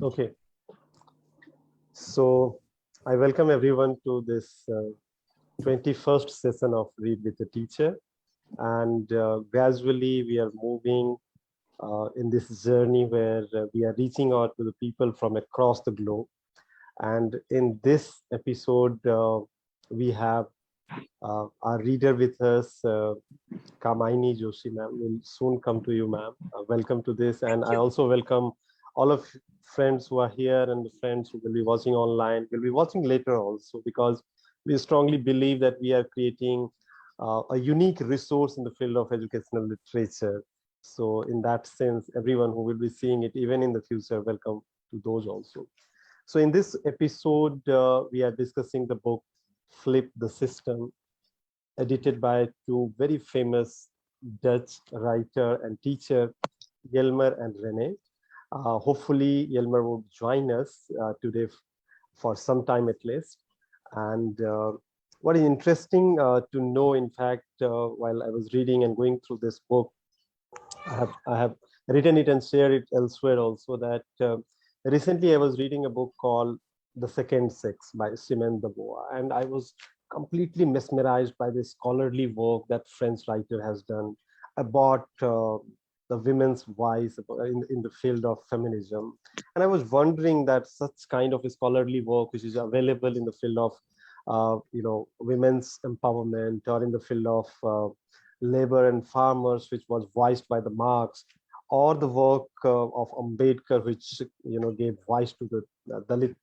Okay, so I welcome everyone to this 21st session of Read with a Teacher. And gradually we are moving in this journey where we are reaching out to the people from across the globe. And in this episode, we have our reader with us, Kamaini Joshi, ma'am. Will soon come to you, ma'am. Welcome to this. And Thank I you. also welcome all of friends who are here and the friends who will be watching online, will be watching later also, because we strongly believe that we are creating a unique resource in the field of educational literature. So in that sense, everyone who will be seeing it, even in the future, welcome to those also. So in this episode, we are discussing the book Flip the System, edited by two very famous Dutch writer and teacher, Yelmer and Rene. Hopefully, Yelmer would join us today for some time at least. And what is interesting to know, in fact, while I was reading and going through this book, I have written it and shared it elsewhere also, that recently I was reading a book called The Second Sex by Simone de Beauvoir, and I was completely mesmerized by the scholarly work that French writer has done about the women's voice in the field of feminism. And I was wondering that such kind of a scholarly work, which is available in the field of women's empowerment, or in the field of labor and farmers, which was voiced by the Marx, or the work of Ambedkar, which gave voice to the Dalit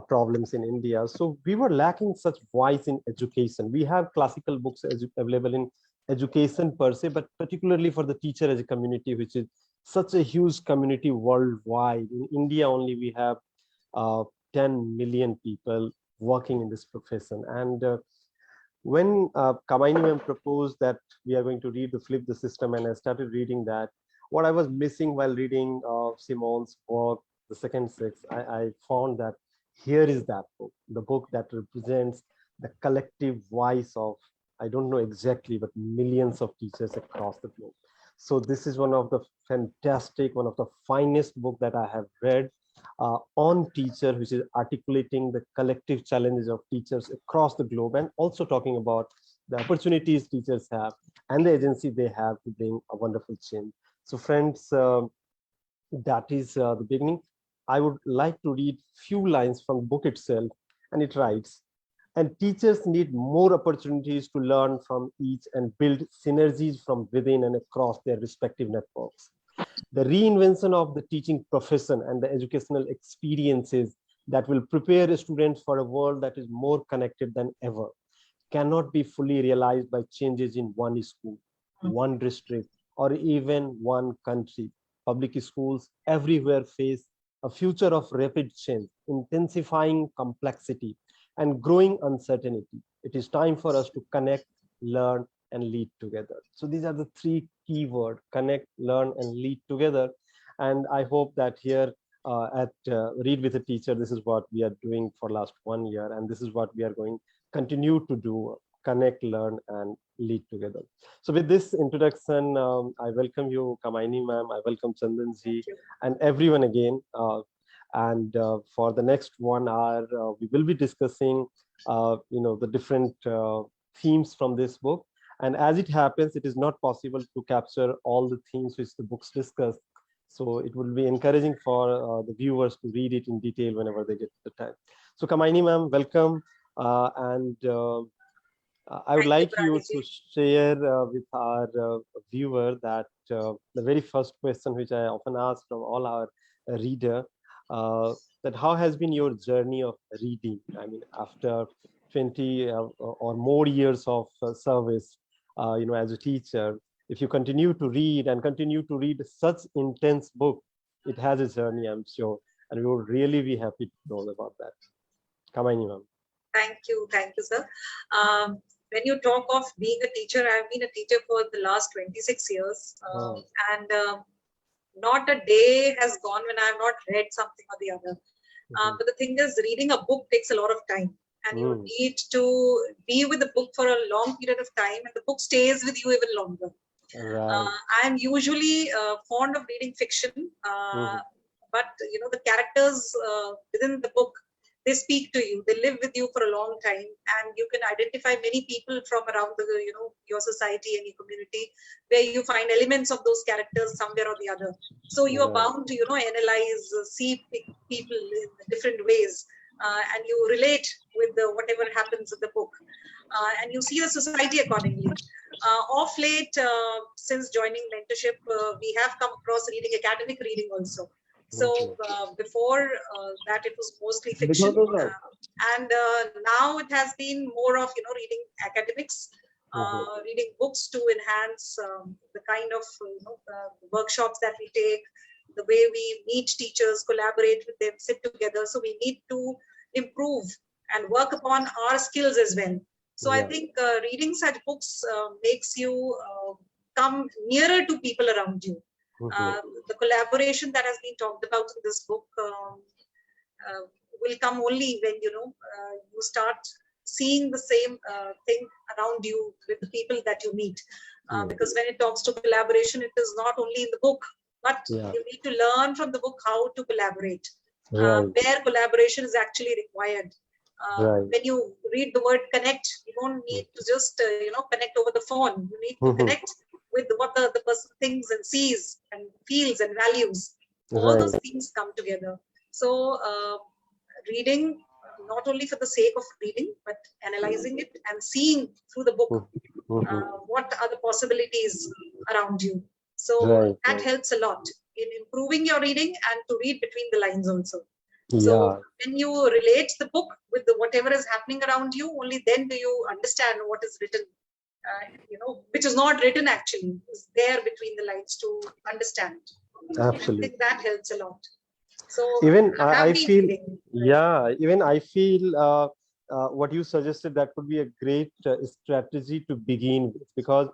problems in India. So we were lacking such voice in education. We have classical books available in education per se, but particularly for the teacher as a community, which is such a huge community worldwide. In India only, we have uh, 10 million people working in this profession. And when Kamaini ma'am proposed that we are going to read the Flip the System, and I started reading that, what I was missing while reading Simone's work, The Second Sex, I found that here is that book, the book that represents the collective voice of, I don't know exactly, but millions of teachers across the globe. So this is one of the fantastic, one of the finest book that I have read on teacher, which is articulating the collective challenges of teachers across the globe, and also talking about the opportunities teachers have and the agency they have to bring a wonderful change. So friends, that is the beginning. I would like to read few lines from the book itself, and it writes, and teachers need more opportunities to learn from each and build synergies from within and across their respective networks. The reinvention of the teaching profession and the educational experiences that will prepare students for a world that is more connected than ever cannot be fully realized by changes in one school, one district, or even one country. Public schools everywhere face a future of rapid change, intensifying complexity, and growing uncertainty. It is time for us to connect, learn, and lead together. So these are the three key words: connect, learn, and lead together. And I hope that here at Read with a Teacher, this is what we are doing for last 1 year, and this is what we are going continue to do: connect, learn, and lead together. So with this introduction, I welcome you, Kamaini ma'am. I welcome Chandanji Thank you. and everyone again. And for the next 1 hour, we will be discussing, the different themes from this book. And as it happens, it is not possible to capture all the themes which the books discuss. So it will be encouraging for the viewers to read it in detail whenever they get the time. So Kamaini ma'am, welcome. And I would Thank you, like you Praniji. to share with our viewer that the very first question, which I often ask from all our reader, that how has been your journey of reading? I mean, after 20 or more years of service, as a teacher, if you continue to read and continue to read such intense book, it has a journey, I'm sure, and we would really be happy to know about that. Kamaini ma'am. Thank you, sir. When you talk of being a teacher, I've been a teacher for the last 26 years, Oh. and not a day has gone when I have not read something or the other. Mhm. But the thing is, reading a book takes a lot of time, and you Mm. need to be with the book for a long period of time, and the book stays with you even longer. Right. I'm usually fond of reading fiction, Mhm. but the characters within the book, they speak to you, they live with you for a long time, and you can identify many people from around the your society and your community, where you find elements of those characters somewhere or the other. So you are bound to analyze, see people in different ways, and you relate with whatever happens in the book, and you see the society accordingly. Of late, since joining mentorship, we have come across reading, academic reading also. So before that, it was mostly fiction, and now it has been more of reading academics, reading books to enhance the kind of workshops that we take, the way we meet teachers, collaborate with them, sit together. So we need to improve and work upon our skills as well. So I think reading such books makes you come nearer to people around you. The collaboration that has been talked about in this book will come only when you start seeing the same thing around you with the people that you meet. Because when it talks to collaboration, it is not only in the book, but you need to learn from the book how to collaborate, where collaboration is actually required. When you read the word connect, you don't need to just connect over the phone. You need to connect with what the person thinks and sees and feels and values. All those things come together. So reading, not only for the sake of reading, but analyzing it and seeing through the book what are the possibilities around you. So that helps a lot in improving your reading and to read between the lines also. So when you relate the book with whatever is happening around you, only then do you understand what is written, which is not written actually, is there between the lines to understand. Absolutely. I think that helps a lot. So even I feel, even I feel what you suggested, that could be a great strategy to begin with, because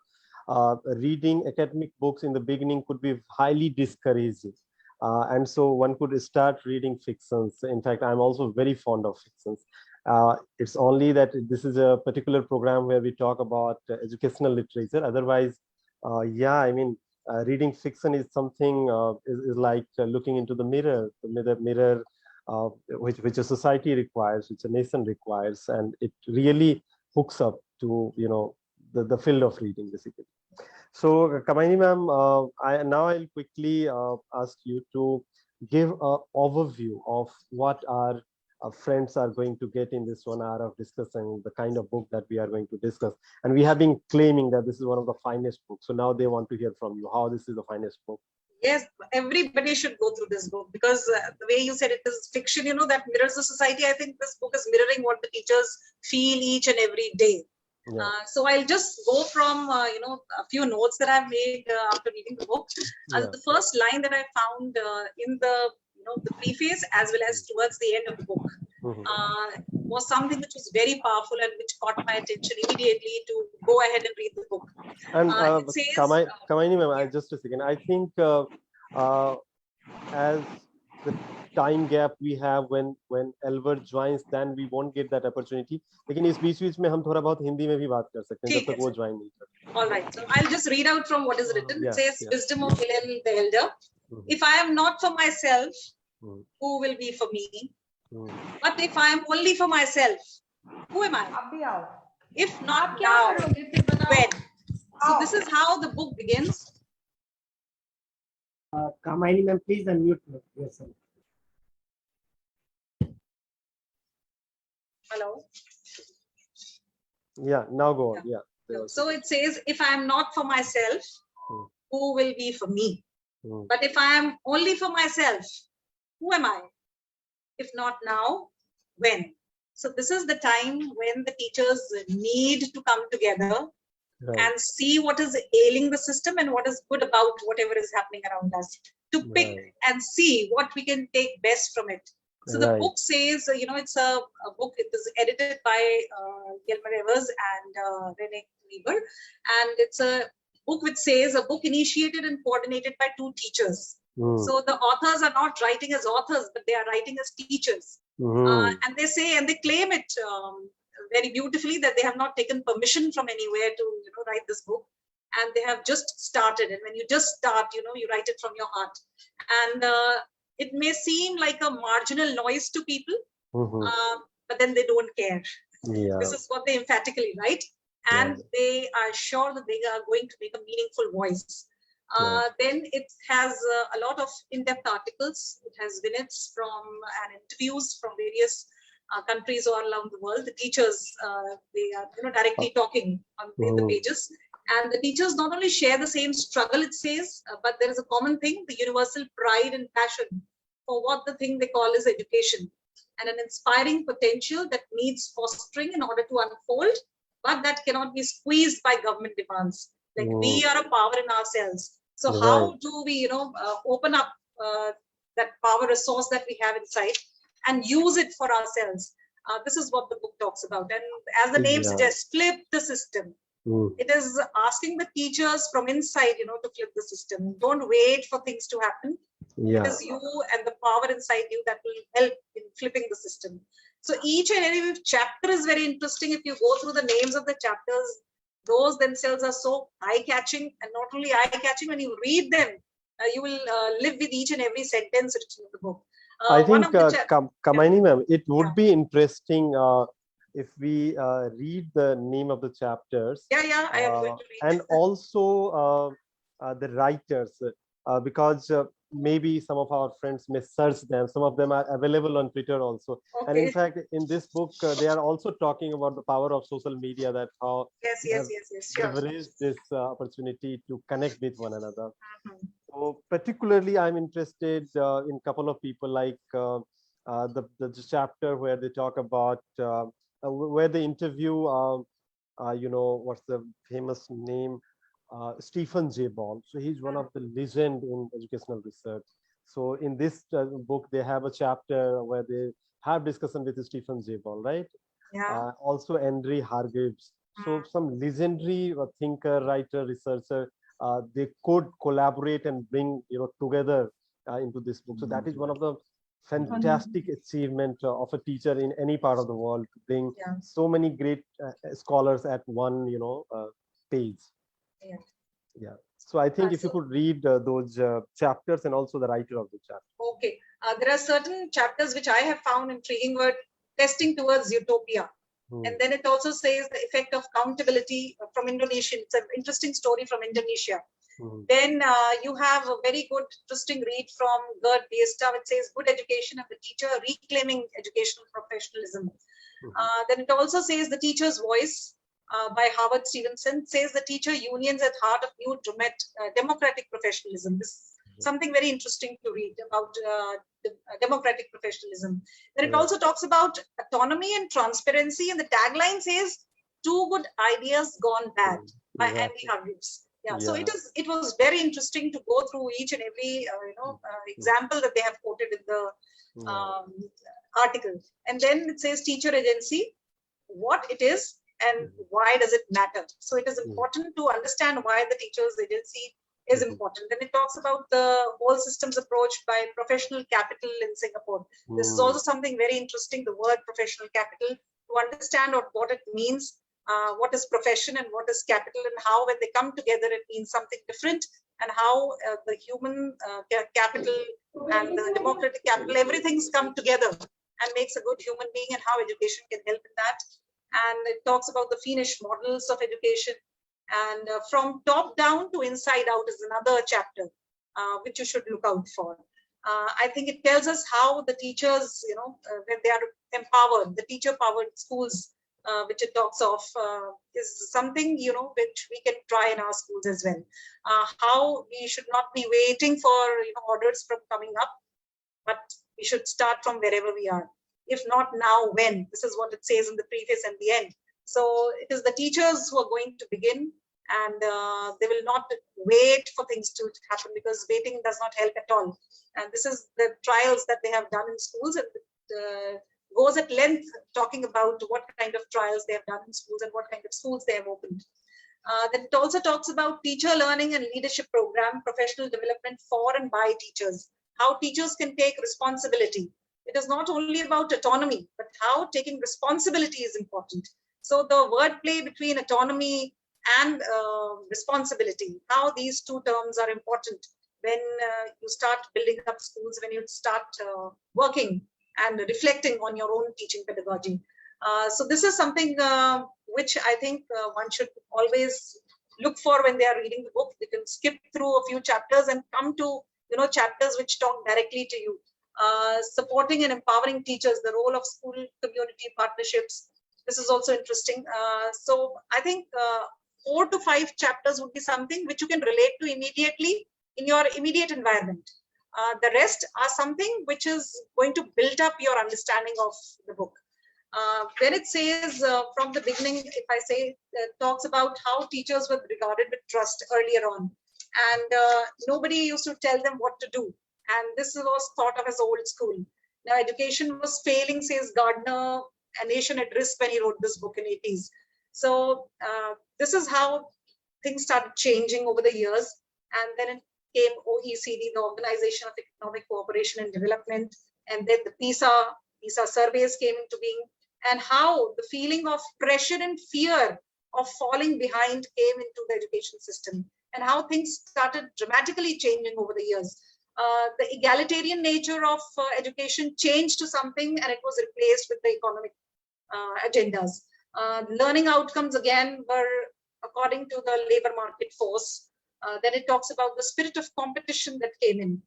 reading academic books in the beginning could be highly discouraging. And so one could start reading fictions. In fact, I'm also very fond of fictions. It's only that this is a particular program where we talk about educational literature. Otherwise, I mean, reading fiction is something is like looking into the mirror which a society requires, which a nation requires, and it really hooks up to the field of reading basically. So Kamaini ma'am, I'll quickly ask you to give an overview of what our friends are going to get in this 1 hour of discussing the kind of book that we are going to discuss. And we have been claiming that this is one of the finest books. So now they want to hear from you how this is the finest book. Yes, everybody should go through this book, because the way you said it is fiction, that mirrors the society. I think this book is mirroring what the teachers feel each and every day. So I'll just go from a few notes that I've made after reading the book. The first line that I found in the the preface as well as towards the end of the book was something which was very powerful and which caught my attention immediately to go ahead and read the book. And Kamaini ma'am, just a second. I think as the time gap we have when Albert joins, then we won't get that opportunity. लेकिन इस बीच में हम थोड़ा बहुत हिंदी में भी बात कर सकते हैं जब तक वो join नहीं करते. All right, so I'll just read out from what is written. It says, wisdom of Hillel the elder. If I am not for myself, who will be for me? But if I am only for myself, who am I? If not now, when? So this is how the book begins. Kamaini ma'am, please unmute yourself. Hello. Yeah, now go on. So it says, if I am not for myself, who will be for me? But if I am only for myself, who am I? If not now, when? So this is the time when the teachers need to come together and see what is ailing the system and what is good about whatever is happening around us, to pick and see what we can take best from it. So the book says, it's a book. It is edited by Gilmer Evers and Renee Weber, and it's a book which says a book initiated and coordinated by 2 teachers. So the authors are not writing as authors, but they are writing as teachers. And they say, and they claim it very beautifully, that they have not taken permission from anywhere to write this book, and they have just started. And when you just start, you write it from your heart. And It may seem like a marginal noise to people, Mhm. but then they don't care. Yeah. This is what they emphatically write, and Yeah. they are sure that they are going to make a meaningful voice. Yeah. Then it has a lot of in-depth articles. It has vignettes from and interviews from various countries all around the world. The teachers, they are directly talking on the pages, and the teachers not only share the same struggle, it says, but there is a common thing: the universal pride and passion for what the thing they call is education, and an inspiring potential that needs fostering in order to unfold, but that cannot be squeezed by government demands. Like we are a power in ourselves. So how do we, open up that power resource that we have inside and use it for ourselves? This is what the book talks about. And as the name suggests, flip the system. It is asking the teachers from inside, to flip the system. Don't wait for things to happen. It is you and the power inside you that will help in flipping the system. So each and every chapter is very interesting. If you go through the names of the chapters, those themselves are so eye-catching, and not only eye-catching, when you read them, you will live with each and every sentence written in the book. I think, Kamaini ma'am, it would be interesting if we read the name of the chapters. Yeah, I am going to read. And also the writers, because maybe some of our friends may search them. Some of them are available on Twitter also. Okay. And in fact, in this book, they are also talking about the power of social media, that how yes, sure. leverage this opportunity to connect with one another. So particularly, I'm interested in a couple of people, like the chapter where they talk about, where they interview, what's the famous name? Stephen Jay Ball. So he's one of the legend in educational research. So in this book, they have a chapter where they have discussion with Stephen Jay Ball, right? Yeah. Also Andre Hargreaves. So some legendary thinker, writer, researcher, they could collaborate and bring together into this book. So that is one of the fantastic achievement of a teacher in any part of the world, to bring so many great scholars at one page. Yeah. So I think if you could read those chapters and also the writer of the chapter. Okay. There are certain chapters which I have found intriguing, word testing towards utopia. And then it also says the effect of accountability from Indonesia. It's an interesting story from Indonesia. Then you have a very good, interesting read from Gerd Biesta, which says good education of the teacher, reclaiming educational professionalism. Then it also says the teacher's voice by Howard Stevenson, says the teacher unions at heart of new democratic professionalism. This is something very interesting to read about democratic professionalism. Then it also talks about autonomy and transparency, and the tagline says two good ideas gone bad by Andy Hargreaves. So it was very interesting to go through each and every example that they have quoted in the article. And then it says teacher agency, what it is and why does it matter. So it is important to understand why the teacher's agency is important. Then it talks about the whole systems approach by professional capital in Singapore. This is also something very interesting, the word professional capital, to understand what it means, what is profession and what is capital, and how when they come together it means something different, and how the human capital and the democratic capital, everything's come together and makes a good human being, and how education can help in that. And it talks about the Finnish models of education. And from top down to inside out is another chapter, which you should look out for. I think it tells us how the teachers, when they are empowered, the teacher-powered schools, which it talks of, is something, which we can try in our schools as well. How we should not be waiting for, orders from coming up, but we should start from wherever we are. If not now, when? This is what it says in the preface and the end. So it is the teachers who are going to begin, and they will not wait for things to happen, because waiting does not help at all. And this is the trials that they have done in schools, and it goes at length talking about what kind of trials they have done in schools and what kind of schools they have opened. Then it also talks about teacher learning and leadership program, professional development for and by teachers, how teachers can take responsibility. It is not only about autonomy, but how taking responsibility is important. So the wordplay between autonomy and responsibility, how these two terms are important when you start building up schools, when you start working and reflecting on your own teaching pedagogy. So this is something which I think one should always look for when they are reading the book. They can skip through a few chapters and come to chapters which talk directly to you. Supporting and empowering teachers, the role of school community partnerships. This is also interesting. So I think 4 to 5 chapters would be something which you can relate to immediately in your immediate environment. The rest are something which is going to build up your understanding of the book. When it says from the beginning, if I say, talks about how teachers were regarded with trust earlier on, and nobody used to tell them what to do. And this was thought of as old school. Now education was failing, says Gardner, a nation at risk, when he wrote this book in 80s. So this is how things started changing over the years. And then it came OECD, the Organization of Economic Cooperation and Development, and then the PISA surveys came into being, and how the feeling of pressure and fear of falling behind came into the education system, and how things started dramatically changing over the years. The egalitarian nature of education changed to something, and it was replaced with the economic agendas. Learning outcomes again were according to the labor market force. Then it talks about the spirit of competition that came in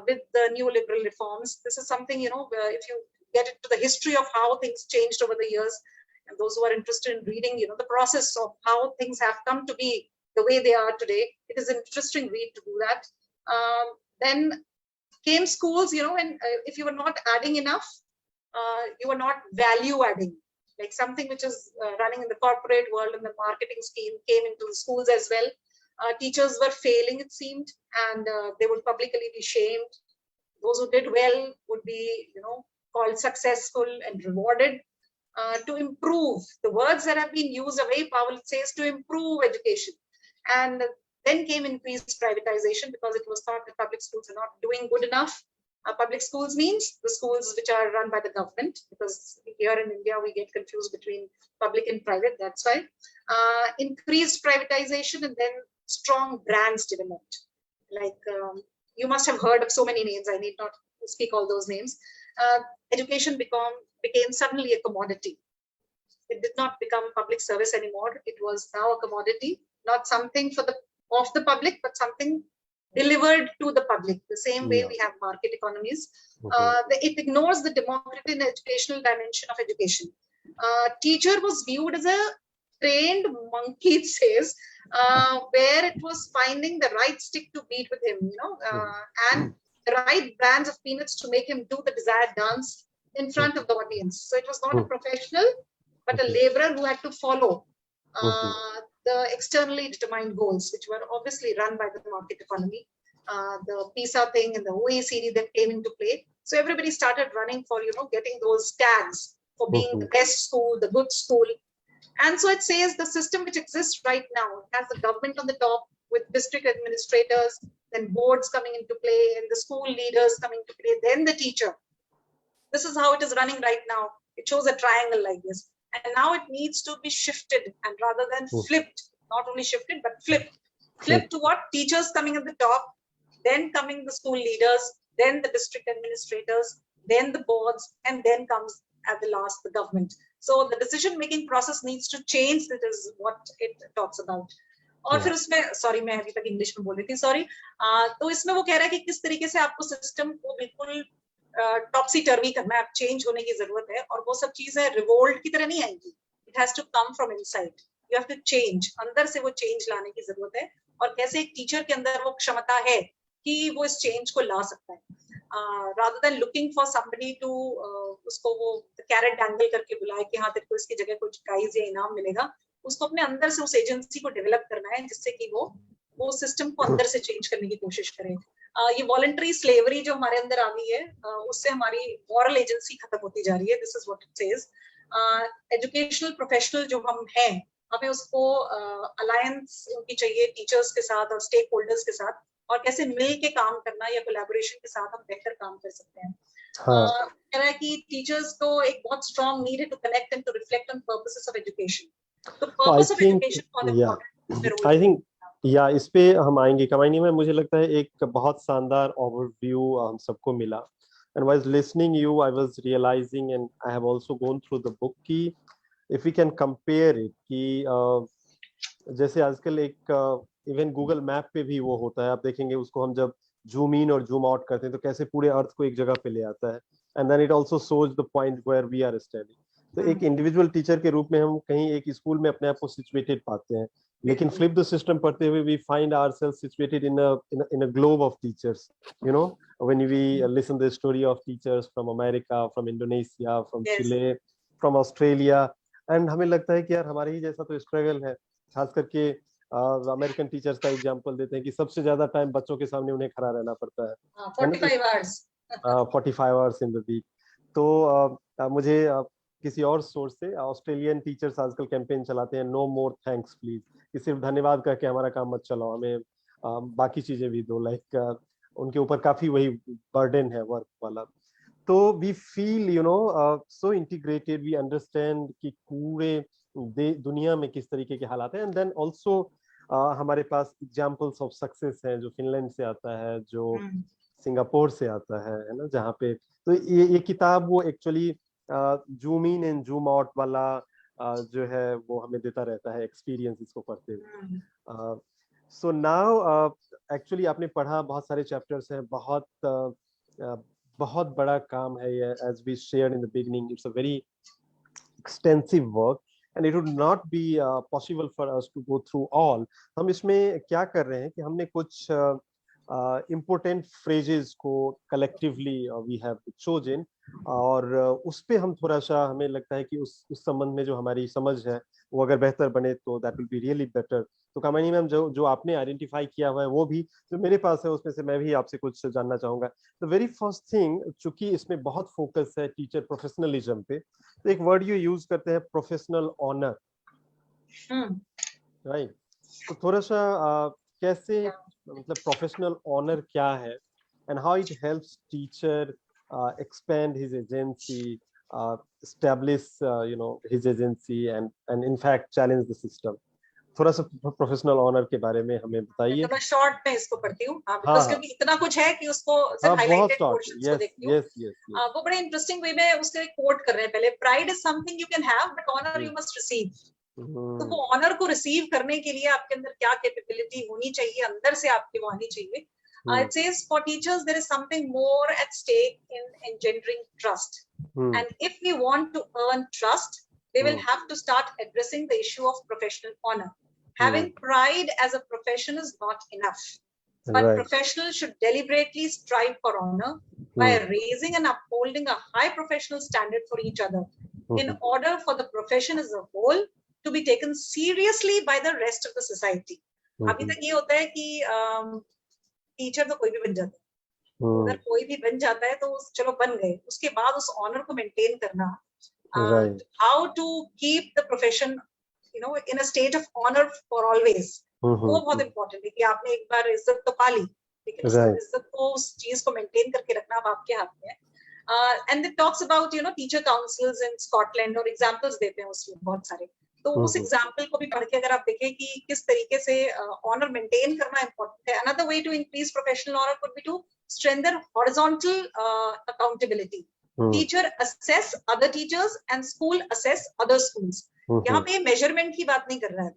with the neoliberal reforms. This is something, if you get into the history of how things changed over the years, and those who are interested in reading, the process of how things have come to be the way they are today, it is an interesting read to do that. Then came schools, and if you were not adding enough, you were not value adding. Like something which is running in the corporate world and the marketing scheme came into the schools as well. Teachers were failing, it seemed, and they would publicly be shamed. Those who did well would be, called successful and rewarded. To improve, the words that have been used are very powerful. It says to improve education. And then came increased privatization, because it was thought that public schools are not doing good enough. Public schools means the schools which are run by the government, because here in India we get confused between public and private, that's why. Increased privatization, and then strong brands developed. Like you must have heard of so many names, I need not speak all those names. Education became suddenly a commodity. It did not become public service anymore. It was now a commodity, not something of the public, but something delivered to the public, the same way we have market economies. It ignores the democratic and educational dimension of education. Teacher was viewed as a trained monkey, it says, where it was finding the right stick to beat with him, and the right brands of peanuts to make him do the desired dance in front of the audience. So it was not a professional, but a laborer who had to follow the externally determined goals, which were obviously run by the market economy. The PISA thing and the OECD that came into play. So everybody started running for, getting those tags for being the best school, the good school. And so it says the system which exists right now has the government on the top with district administrators, then boards coming into play, and the school leaders coming to play, then the teacher. This is how it is running right now. It shows a triangle like this. And now it needs to be shifted, and rather than flipped, not only shifted, but flipped. Flipped to what? Teachers coming at the top, then coming the school leaders, then the district administrators, then the boards, and then comes at the last the government. So the decision-making process needs to change. That is what it talks about. और फिर उसमें sorry मैं अभी तक English में बोल रही थी सॉरी तो इसमें वो कह रहा है कि किस तरीके से आपको सिस्टम को बिल्कुल टॉपसी टर्वी करना है, चेंज होने की जरूरत है, और वो सब चीजें रिवोल्ट की तरह नहीं आएंगी. It has to come from inside. You have to change, अंदर से वो चेंज लाने की जरूरत है, और कैसे एक टीचर के अंदर वो क्षमता है कि वो इस चेंज को ला सकता है, rather than looking for somebody to उसको वो कैरेट डैंगल करके बुलाए कि हाँ तेरे को इसकी जगह कुछ प्राइज या इनाम मिलेगा. उसको अपने अंदर से उस एजेंसी को डेवलप करना है, जिससे कि वो सिस्टम को अंदर से चेंज करने की कोशिश करें. ये वॉलंटरी स्लेवरी जो हमारे अंदर आ गई है, उससे हमारी मॉरल एजेंसी खत्म होती जा रही है. This is what it says. Educational professional जो हम हैं, हमें उसको अलायंस उनकी चाहिए टीचर्स के साथ और स्टेक होल्डर्स के साथ, और कैसे मिल के काम करना या कोलैबोरेशन के साथ हम बेहतर काम कर सकते हैं. कह रहा है कि टीचर्स को एक बहुत स्ट्रॉन्ग नीड है to connect and to reflect on purposes of education. The purpose of education for the I think या इस पे हम आएंगे। कमाईनी में मुझे लगता है एक बहुत शानदार ओवरव्यू हम सबको मिला। And wise listening you I was realising and I have also gone through the book की if we can compare it कि जैसे आजकल एक इवन गूगल मैप पे भी वो होता है, आप देखेंगे उसको हम जब जूम इन और जूम आउट करते हैं तो कैसे पूरे अर्थ को एक जगह पे ले आता है। And then it also shows the point where we are standing. तो एक इंडिविजुअल टीचर के रूप में हम कहीं एक स्कूल में अपने आप को सिचुएटेड पाते हैं, लेकिन फ्लिप द सिस्टम पढ़ते हुए we find ourselves situated in a globe of teachers, you know, when we listen the story of teachers from America, from Indonesia, from Yes. Chile, from Australia. And हमें लगता है कि यार हमारे ही जैसा तो स्ट्रगल है। खास करके अमेरिकन टीचर्स का एग्जांपल देते हैं कि सबसे ज्यादा टाइम बच्चों के सामने उन्हें खड़ा रहना पड़ता है, 45 hours. 45 hours in the week. तो मुझे किसी और सोर्स से ऑस्ट्रेलियन टीचर्स आजकल कैंपेन चलाते हैं, नो मोर थैंक्स प्लीज, कि सिर्फ धन्यवाद कह के हमारा काम मत चलाओ, हमें बाकी चीजें भी दो। लाइक उनके ऊपर काफी वही बर्डन है वर्क वाला। तो we feel you know so integrated, we understand कि पूरे दुनिया में किस तरीके के हालात हैं। एंड देन ऑल्सो हमारे पास एग्जाम्पल्स ऑफ सक्सेस हैं, जो फिनलैंड से आता है, जो सिंगापुर से आता है ना, जहाँ पे तो ये किताब वो actually zoom in and zoom out वाला जो है वो हमें देता रहता है एक्सपीरियंस इसको पढ़ते हुए। सो नाउ एक्चुअली आपने पढ़ा, बहुत सारे चैप्टर्स हैं, बहुत बड़ा काम है ये। As we shared in the beginning, it's a very extensive work and it would not be possible for us to go through all. हम इसमें क्या कर रहे हैं कि हमने कुछ important phrases को collectively we have chosen, और उस पे हम थोड़ा सा, हमें लगता है कि उस संबंध में जो हमारी समझ है वो अगर बेहतर बने तो that will be really better. तो कामिनी मैम, जो आपने आइडेंटिफाई किया हुआ है वो भी जो मेरे पास है उसमें से मैं भी आपसे कुछ जानना चाहूंगा। द वेरी फर्स्ट थिंग, चूंकि इसमें बहुत फोकस है टीचर प्रोफेशनलिज्म पे, तो एक वर्ड यू यूज करते हैं, प्रोफेशनल ऑनर, राइट? तो थोड़ा सा कैसे, मतलब प्रोफेशनल ऑनर क्या है and how it helps teacher expand his agency, establish his agency and in fact challenge the system. थोड़ा सा प्रोफेशनल ऑनर के बारे में हमें बताइए। तो मैं शॉर्ट में इसको पढ़ती हूँ, हाँ, क्योंकि इतना कुछ है कि उसको सिर्फ हाइलाइटेड पोर्शंस को देखती हूँ। वो बड़े इंटरेस्टिंग वे में उसके कोट कर रहे हैं। पहले, pride is something you can have but honour you must receive. तो वो ऑनर को रिसीव करने के लिए आपके अंदर क्या कैपेबिलिटी होनी चाहिए, अंदर से आपकी वो आनी चाहिए। It says for teachers there is something more at stake in engendering trust. And if we want to earn trust, they will have to start addressing the issue of professional honor. Having pride as a profession is not enough, but professionals should deliberately strive for honor by raising and upholding a high professional standard for each other in order for the profession as a whole to be taken seriously by the rest of the society. अभी तक ये होता है कि teacher तो कोई भी बन जाता है, अगर कोई भी बन जाता है तो चलो बन गए, उसके बाद उस ऑनर को मेंटेन करना, how to keep the profession in a state of honour for always, वो बहुत इंपॉर्टेंट है कि आपने एक बार इज्जत तो पा ली, लेकिन उस इज्जत को, उस चीज को मेंटेन करके रखना अब आपके हाथ में है। And it talks about teacher councils in Scotland, और एग्जांपल्स देते हैं उसमें बहुत सारे। तो उस एग्जाम्पल को भी पढ़ के अगर आप देखें कि किस तरीके से ऑनर मेंटेन करना इंपॉर्टेंट है। Another way to increase professional honour could be to strengthen horizontal accountability. Teacher assess other teachers and school assess other schools. यहाँ पे मेजरमेंट की बात नहीं कर रहा है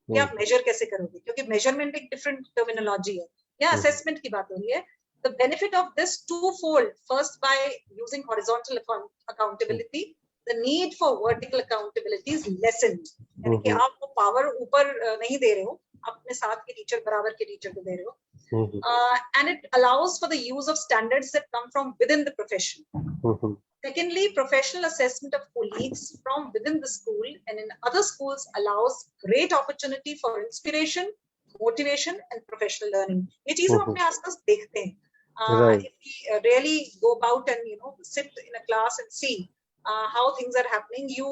कि आप मेजर कैसे करोगे, क्योंकि मेजरमेंट एक डिफरेंट टर्मिनोलॉजी है, या असेसमेंट की बात हो रही है। The benefit of this twofold: first, by using horizontal accountability, the need for vertical accountability is lessened. यानी कि आप वो पावर ऊपर नहीं दे रहे हो, अपने साथ के टीचर, बराबर के टीचर को दे रहे हो। And it allows for the use of standards that come from within the profession. Secondly, professional assessment of colleagues from within the school and in other schools allows great opportunity for inspiration, motivation and professional learning. ये चीजें हम अपने आसपास देखते हैं। If we really go about and sit in a class and see how things are happening, you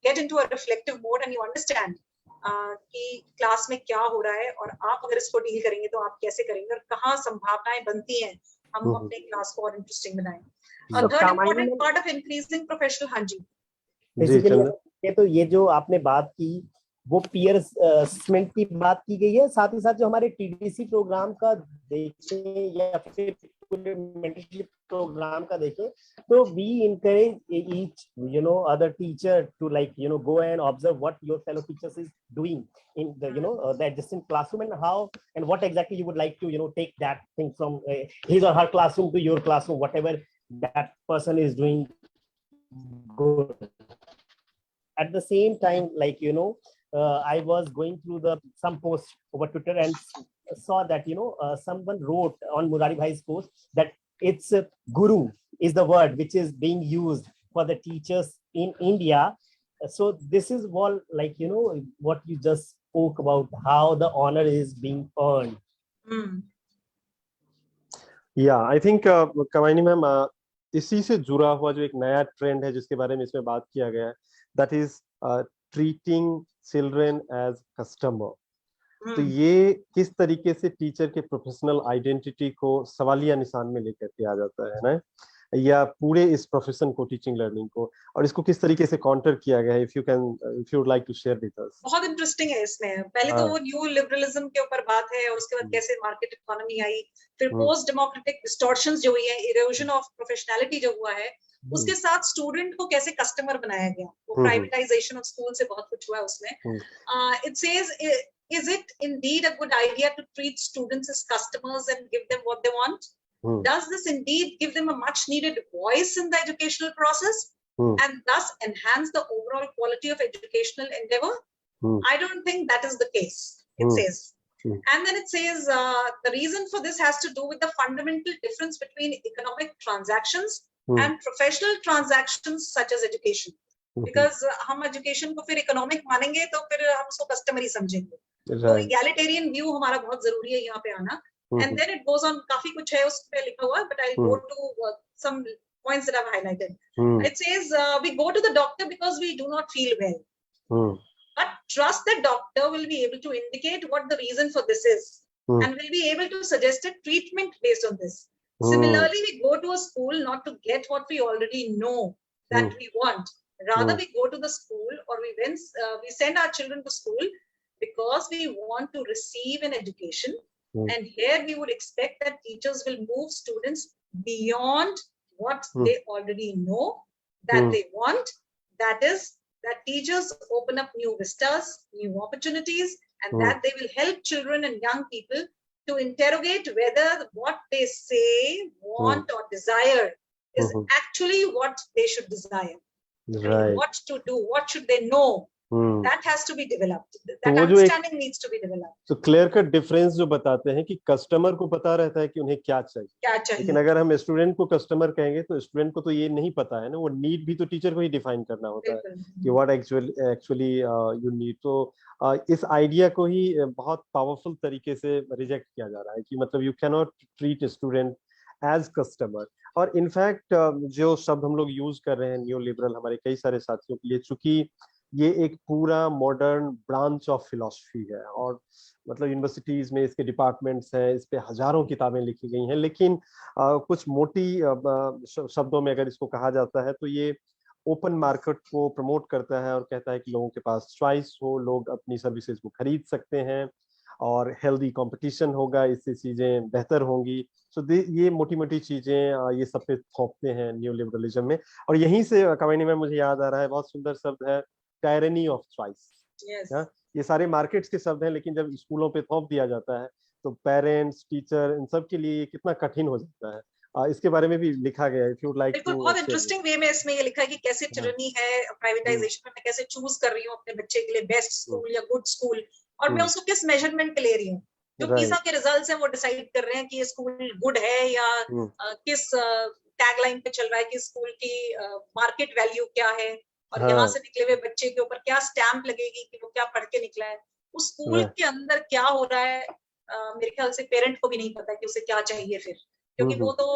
get into a reflective mode and you understand कि class में क्या हो रहा है, और आप अगर इसको डील करेंगे तो आप कैसे करेंगे, और कहाँ संभावनाएं बनती हैं हम अपने क्लास को और इंटरेस्टिंग बनाएं। और third important part of increasing professional, हाँ जी, बेसिकली तो ये जो आपने बात की वो पीयरसमेंट की बात की गई है। साथ ही साथ जो हमारे टीडीसी प्रोग्राम का देखें या फिर मेंटरशिप प्रोग्राम का देखें, तो we encourage each other teacher to go and observe what your fellow teachers is doing in the the adjacent classroom, and how and what exactly you would like to take that thing from his or her classroom to your classroom, whatever that person is doing good. At the same time, I was going through some posts over Twitter and saw that someone wrote on Murari Bhai's post that it's guru is the word which is being used for the teachers in India. So this is all what you just spoke about, how the honor is being earned. Yeah, I think Kamaini ma'am, इसी से जुड़ा हुआ जो एक नया trend है जिसके बारे में इसमें बात किया गया है, that is treating children as customer. तो ये किस तरीके से टीचर के प्रोफेशनल आइडेंटिटी को सवालिया निशान में लेकर के आ जाता है ना, या पूरे इस प्रोफेशन को, टीचिंग लर्निंग को, और इसको किस तरीके से काउंटर किया गया है, if you would like to share with us. बहुत इंटरेस्टिंग है इसमें. पहले तो वो न्यू लिबरलिज्म के ऊपर बात है, और उसके बाद कैसे मार्केट इकोनॉमी आई, फिर पोस्ट डेमोक्रेटिक डिस्टॉर्शंस जो हुई है, इरोजन ऑफ प्रोफेशनलिटी जो हुआ है, उसके साथ स्टूडेंट को कैसे कस्टमर बनाया गया, वो प्राइवेटाइजेशन ऑफ स्कूल से बहुत कुछ हुआ उसमें. It says, is it indeed a good idea to treat students as customers and give them what they want? Does this indeed give them a much needed voice in the educational process and thus enhance the overall quality of educational endeavor? I don't think that is the case, it says. And then it says the reason for this has to do with the fundamental difference between economic transactions and professional transactions such as education. Because हम education को फिर economic मानेंगे तो फिर हम उसको customer ही समझेंगे. तो egalitarian व्यू हमारा बहुत जरूरी है यहाँ पे आना. And then it goes on, काफी कुछ है उस पे लिखा हुआ, but I'll go to some points that I've highlighted. It says we go to the doctor because we do not feel well, but trust that doctor will be able to indicate what the reason for this is and will be able to suggest a treatment based on this. Similarly, we go to a school not to get what we already know that we want. Rather, we go to the school, or we send our children to school because we want to receive an education. And here we would expect that teachers will move students beyond what they already know that they want. That is, that teachers open up new vistas, new opportunities, and that they will help children and young people to interrogate whether what they say, want, or desire is actually what they should desire. Right. What to do, what should they know, that has to be developed. That understanding needs to be developed. तो clear cut difference जो बताते हैं कि customer को पता रहता है कि उन्हें क्या चाहिए, लेकिन अगर हम स्टूडेंट को कस्टमर कहेंगे तो स्टूडेंट को तो ये नहीं पता है ना, वो नीड भी तो टीचर को ही डिफाइन करना होता है कि व्हाट एक्चुअली यू नीड. तो इस आइडिया को ही बहुत पावरफुल तरीके से रिजेक्ट किया जा रहा है कि मतलब you can not treat student as customer. और इनफैक्ट जो शब्द हम लोग यूज कर रहे हैं न्यू लिबरल, हमारे कई सारे साथियों के लिए, चूंकि ये एक पूरा मॉडर्न ब्रांच ऑफ फिलॉसफी है और मतलब यूनिवर्सिटीज में इसके डिपार्टमेंट्स हैं, इस पे हजारों किताबें लिखी गई हैं, लेकिन कुछ मोटी शब्दों में अगर इसको कहा जाता है तो ये ओपन मार्केट को प्रमोट करता है और कहता है कि लोगों के पास चॉइस हो, लोग अपनी सर्विसेज को खरीद सकते हैं और हेल्दी कंपटीशन होगा, इससे चीजें बेहतर होंगी. सो ये मोटी मोटी चीजें ये सब पे थोपते हैं न्यू लिबरलिज्म में. और यहीं से कमानी में मुझे याद आ रहा है, बहुत सुंदर शब्द है, टायरनी ऑफ चॉइस. ये सारे मार्केट्स के शब्द हैं, लेकिन जब स्कूलों पे थोप दिया जाता है तो पेरेंट्स, टीचर, इन सब के लिए कितना कठिन हो जाता है. इसके बारे में भी लिखा गया है. If you would like to. बहुत इंटरेस्टिंग वे में इसमें ये लिखा है कि कैसे टिरनी है प्राइवेटाइजेशन में, मैं कैसे चूज कर रही हूँ अपने बच्चे के लिए बेस्ट स्कूल या गुड स्कूल, और मैं उसको किस मेजरमेंट पे ले रही हूँ. जो पीसा के रिजल्ट्स हैं वो डिसाइड कर रहे हैं कि ये स्कूल गुड है या किस टैगलाइन पे चल रहा है कि स्कूल की मार्केट वैल्यू क्या है, और यहाँ से निकले हुए बच्चे के ऊपर क्या स्टैंप लगेगी कि वो क्या पढ़ के निकला है. उस स्कूल के अंदर क्या हो रहा है, मेरे ख्याल से पेरेंट को भी नहीं पता कि उसे क्या चाहिए फिर, क्योंकि वो तो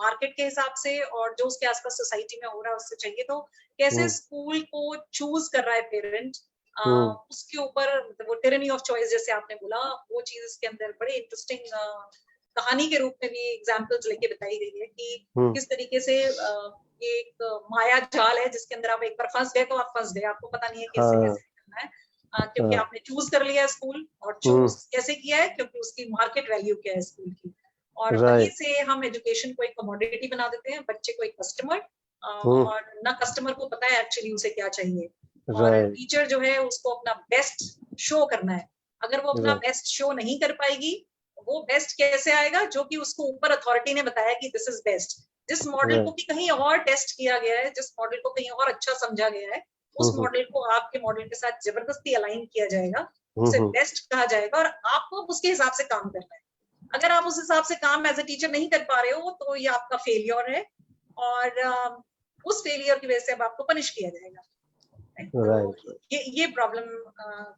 मार्केट के हिसाब से और जो उसके आसपास सोसाइटी में हो रहा है उससे चाहिए. तो कैसे स्कूल को चूज कर रहा है पेरेंट, उसके ऊपर वो टिरनी ऑफ चॉइस जैसे आपने बोला, वो चीज इसके अंदर बड़े इंटरेस्टिंग कहानी के रूप में भी एग्जांपल्स लेके बताई गई है कि किस तरीके से ये एक माया जाल है जिसके अंदर आप एक बार फंस गए तो आप फंस गए, आपको पता नहीं है कैसे कैसे करना है. क्योंकि आपने चूज कर लिया स्कूल, और चूज कैसे किया है, क्योंकि उसकी मार्केट वैल्यू क्या है स्कूल की, और वहीं से हम एजुकेशन को एक कमोडिटी बना देते हैं, बच्चे को एक कस्टमर, और ना कस्टमर को पता है एक्चुअली उसे क्या चाहिए, और टीचर जो है उसको अपना बेस्ट शो करना है। अगर वो अपना बेस्ट शो नहीं कर पाएगी, वो बेस्ट कैसे आएगा, जो कि उसको ऊपर अथॉरिटी ने बताया कि दिस इज बेस्ट। जिस मॉडल को भी कहीं और टेस्ट किया गया है, जिस मॉडल को कहीं और अच्छा समझा गया है, उस मॉडल को आपके मॉडल के साथ जबरदस्ती अलाइन किया जाएगा, उसे बेस्ट कहा जाएगा, और आपको उसके हिसाब से काम करना है। अगर आप उस हिसाब से काम एज ए टीचर नहीं कर पा रहे हो, तो ये आपका फेलियर है, और उस फेलियर की वजह से अब आपको पनिश किया जाएगा। तो ये प्रॉब्लम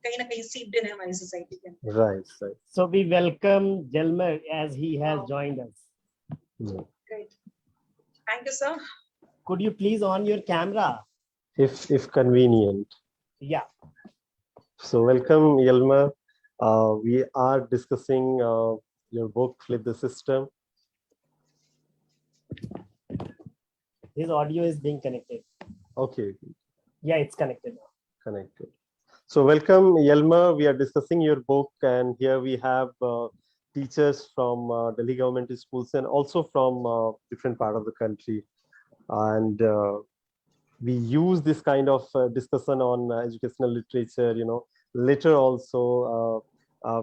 कहीं ना कहीं सीप्ड इन है हमारी सोसाइटी के अंदर। Right. So we welcome Jalmer as he has joined us. Great. Thank you, sir. Could you please on your camera? If convenient. Yeah. So welcome, Yelma. We are discussing your book, Flip the System. His audio is being connected. Okay. Yeah, it's connected now. Connected. So welcome, Yelma. We are discussing your book, and here we have teachers from Delhi government schools and also from different part of the country. And we use this kind of discussion on educational literature, later also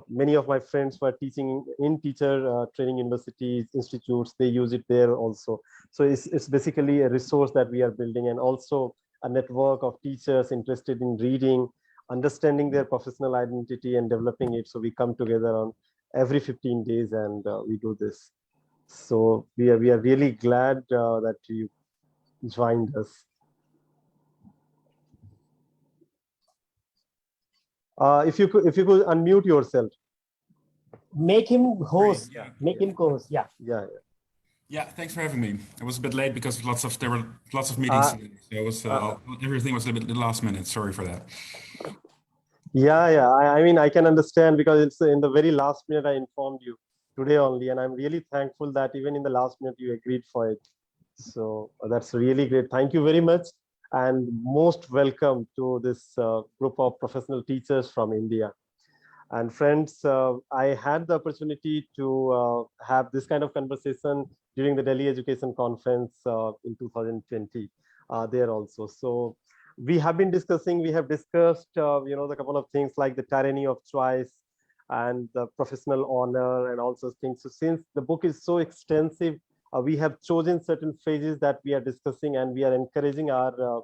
many of my friends who are teaching in teacher training universities, institutes, they use it there also. So it's basically a resource that we are building, and also a network of teachers interested in reading, understanding their professional identity and developing it. So we come together on every 15 days and we do this. So we are really glad that you joined us. If you could unmute yourself. Make him host. Yeah. Make him co-host. Yeah. Yeah, thanks for having me. I was a bit late because there were lots of meetings. So it was everything was a bit last minute. Sorry for that. Yeah. I mean, I can understand because it's in the very last minute I informed you today only, and I'm really thankful that even in the last minute you agreed for it. So that's really great. Thank you very much, and most welcome to this group of professional teachers from India. And friends, I had the opportunity to have this kind of conversation during the Delhi Education Conference in 2020 there also. So we have discussed, the couple of things like the tyranny of choice and the professional honor and all such things. So since the book is so extensive, we have chosen certain phases that we are discussing, and we are encouraging our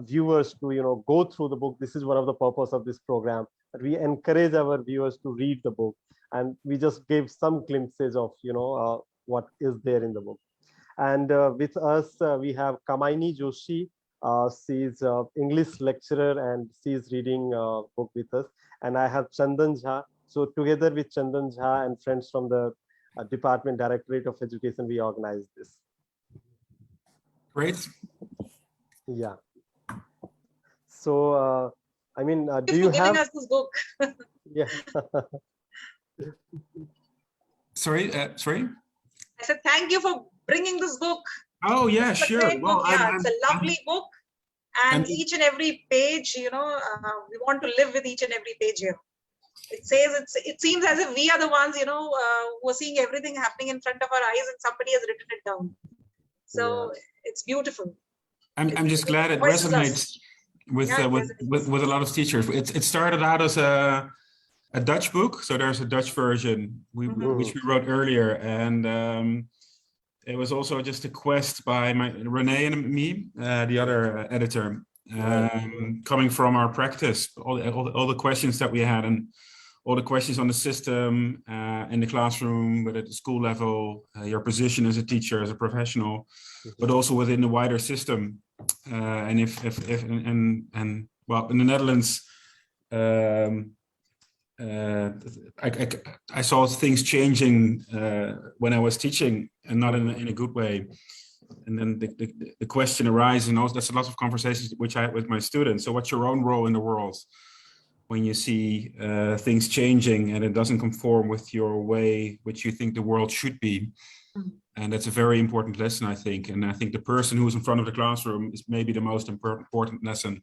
viewers to, go through the book. This is one of the purpose of this program, that we encourage our viewers to read the book, and we just gave some glimpses of, what is there in the book. And with us, we have Kamaini Joshi. She is English lecturer and she is reading book with us. And I have Chandan Jha. So together with Chandan Jha and friends from the Department Directorate of Education, we organized this. Great. Yeah. So, I mean, do you giving have us this book? Yeah. Sorry. I said thank you for bringing this book. Oh yeah, sure. Well, it's a lovely book, and each and every page, we want to live with each and every page here. It seems as if we are the ones, who are seeing everything happening in front of our eyes, and somebody has written it down. So it's beautiful. I'm just glad it resonates with a lot of teachers. It started out as a Dutch book, so there's a Dutch version which we wrote earlier, and it was also just a quest by Renee and me, the other editor, coming from our practice, all the questions that we had, and all the questions on the system, in the classroom, but at the school level, your position as a teacher, as a professional, but also within the wider system. And well, in the Netherlands, I saw things changing when I was teaching, and not in a good way. And then the question arises, and also there's a lot of conversations which I had with my students. So what's your own role in the world when you see things changing and it doesn't conform with your way which you think the world should be? And that's a very important lesson, I think. And I think the person who's in front of the classroom is maybe the most important lesson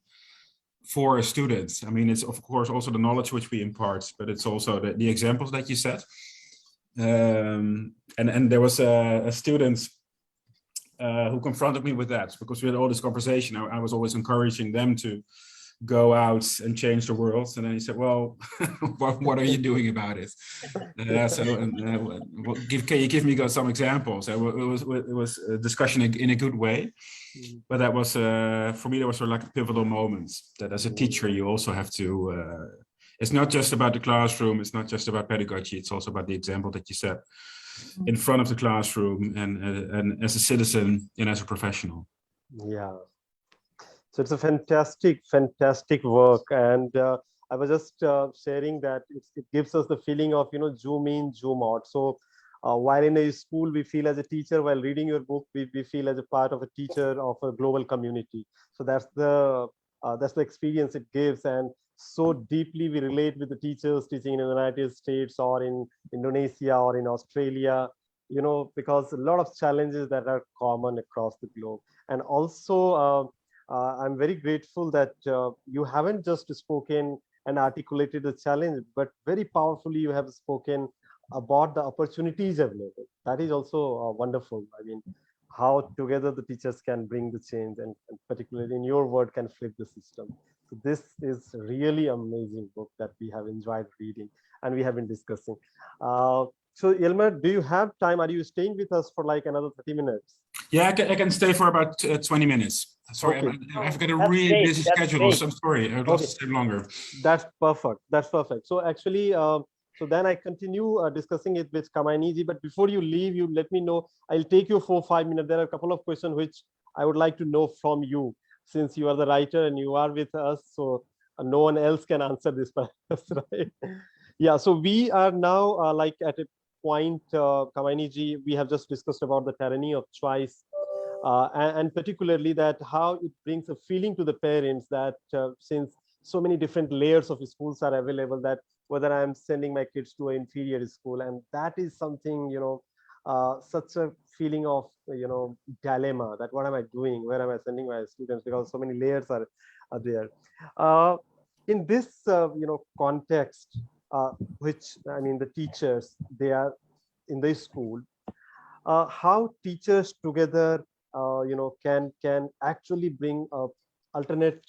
for a student. I mean, it's of course also the knowledge which we impart, but it's also the examples that you set. And there was a student who confronted me with that, because we had all this conversation. I was always encouraging them to go out and change the world, and then he said, "Well, what are you doing about it?" Can you give me some examples? It was a discussion in a good way, but that was for me, there was sort of like a pivotal moment that as a teacher you also have to. It's not just about the classroom. It's not just about pedagogy. It's also about the example that you set in front of the classroom and as a citizen and as a professional. Yeah. So it's a fantastic work. And I was just sharing that it gives us the feeling of, zoom in, zoom out. So while in a school, we feel as a teacher, while reading your book, we feel as a part of a teacher of a global community. So that's the experience it gives. And so deeply we relate with the teachers teaching in the United States or in Indonesia or in Australia, because a lot of challenges that are common across the globe. And also, I'm very grateful that you haven't just spoken and articulated the challenge, but very powerfully you have spoken about the opportunities available. That is also wonderful. I mean, how together the teachers can bring the change, and particularly in your word, can flip the system. So this is really amazing book that we have enjoyed reading and we have been discussing. So Hjalmar, do you have time? Are you staying with us for like another 30 minutes? Yeah, I can stay for about 20 minutes. Sorry, Okay. I've got a really busy schedule, so I'm sorry. I'd love to stay longer. That's perfect. That's perfect. So actually, so then I continue discussing it with Kamalniji. But before you leave, you let me know. I'll take you for 5 minutes. There are a couple of questions which I would like to know from you, since you are the writer and you are with us. So no one else can answer this, right? Yeah. So we are now like at a point, Kamalniji, we have just discussed about the tyranny of choice. And particularly that how it brings a feeling to the parents that since so many different layers of schools are available, that whether I'm sending my kids to an inferior school, and that is something, such a feeling of, dilemma, that what am I doing? Where am I sending my students? Because so many layers are there. In this, context, which, I mean, the teachers, they are in the school, how teachers together can actually bring a alternate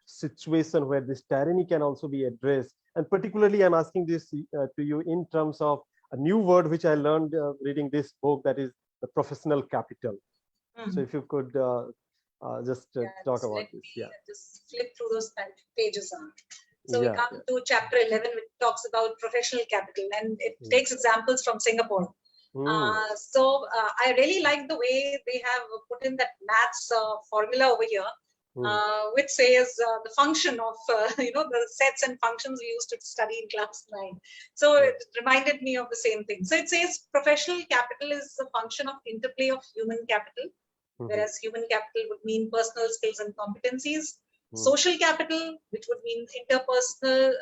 situation where this tyranny can also be addressed. And particularly, I'm asking this to you in terms of a new word which I learned reading this book, that is the professional capital. So if you could just talk about this. Yeah. Just flip through those pages. So we come to chapter 11, which talks about professional capital, and it takes examples from Singapore. So I really like the way they have put in that maths formula over here, which says the function of the sets and functions we used to study in class 9. So it reminded me of the same thing. So it says professional capital is a function of interplay of human capital, whereas human capital would mean personal skills and competencies. Social capital, which would mean interpersonal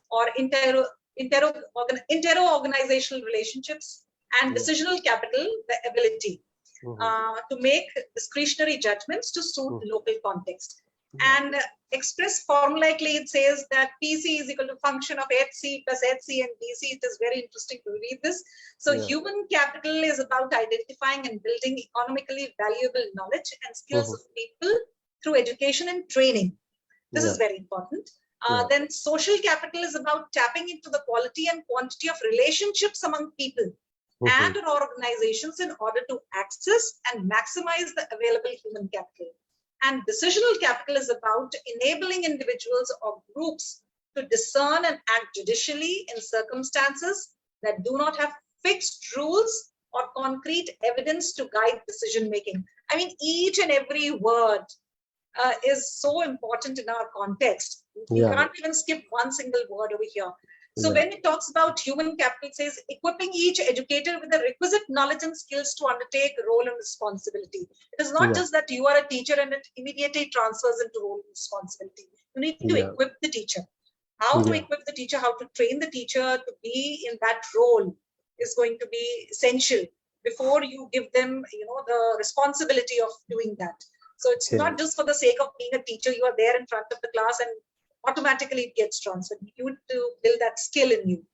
or inter-organizational relationships, and decisional capital, the ability to make discretionary judgments to suit local context. And expressed formulaically, it says that PC is equal to function of HC plus HC and DC. It is very interesting to read this. So human capital is about identifying and building economically valuable knowledge and skills of people through education and training. This is very important. Then social capital is about tapping into the quality and quantity of relationships among people and organizations in order to access and maximize the available human capital. And decisional capital is about enabling individuals or groups to discern and act judicially in circumstances that do not have fixed rules or concrete evidence to guide decision making. I mean, each and every word is so important in our context. You can't even skip one single word over here. So when it talks about human capital, it says equipping each educator with the requisite knowledge and skills to undertake role and responsibility. It is not just that you are a teacher and it immediately transfers into role and responsibility. You need to equip the teacher. How to equip the teacher, how to train the teacher to be in that role is going to be essential before you give them, the responsibility of doing that. So it's not just for the sake of being a teacher. You are there in front of the class and automatically it gets transferred. You need to build that skill in you.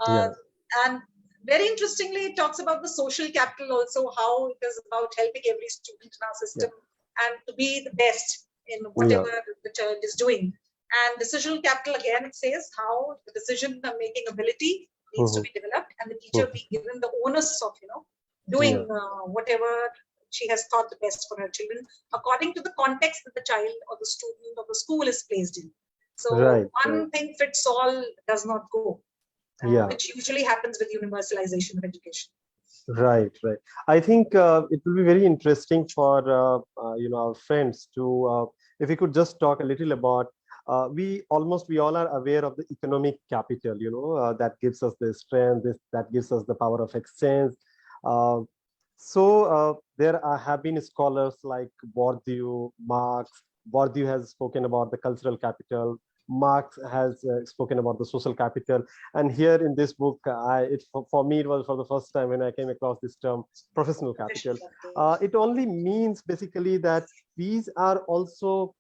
And very interestingly, it talks about the social capital also, how it is about helping every student in our system and to be the best in whatever the child is doing. And decisional capital, again, it says how the decision-making ability needs to be developed and the teacher be given the onus of, doing whatever she has thought the best for her children according to the context that the child or the student or the school is placed in. So one thing fits all does not go, which usually happens with universalization of education. Right. I think it will be very interesting for our friends to, if we could just talk a little about, we all are aware of the economic capital, that gives us the strength, that gives us the power of exchange. So there have been scholars like Bourdieu, Marx. Bourdieu has spoken about the cultural capital. Marx has spoken about the social capital. And here in this book, for me, it was for the first time when I came across this term, professional capital. It only means basically that these are also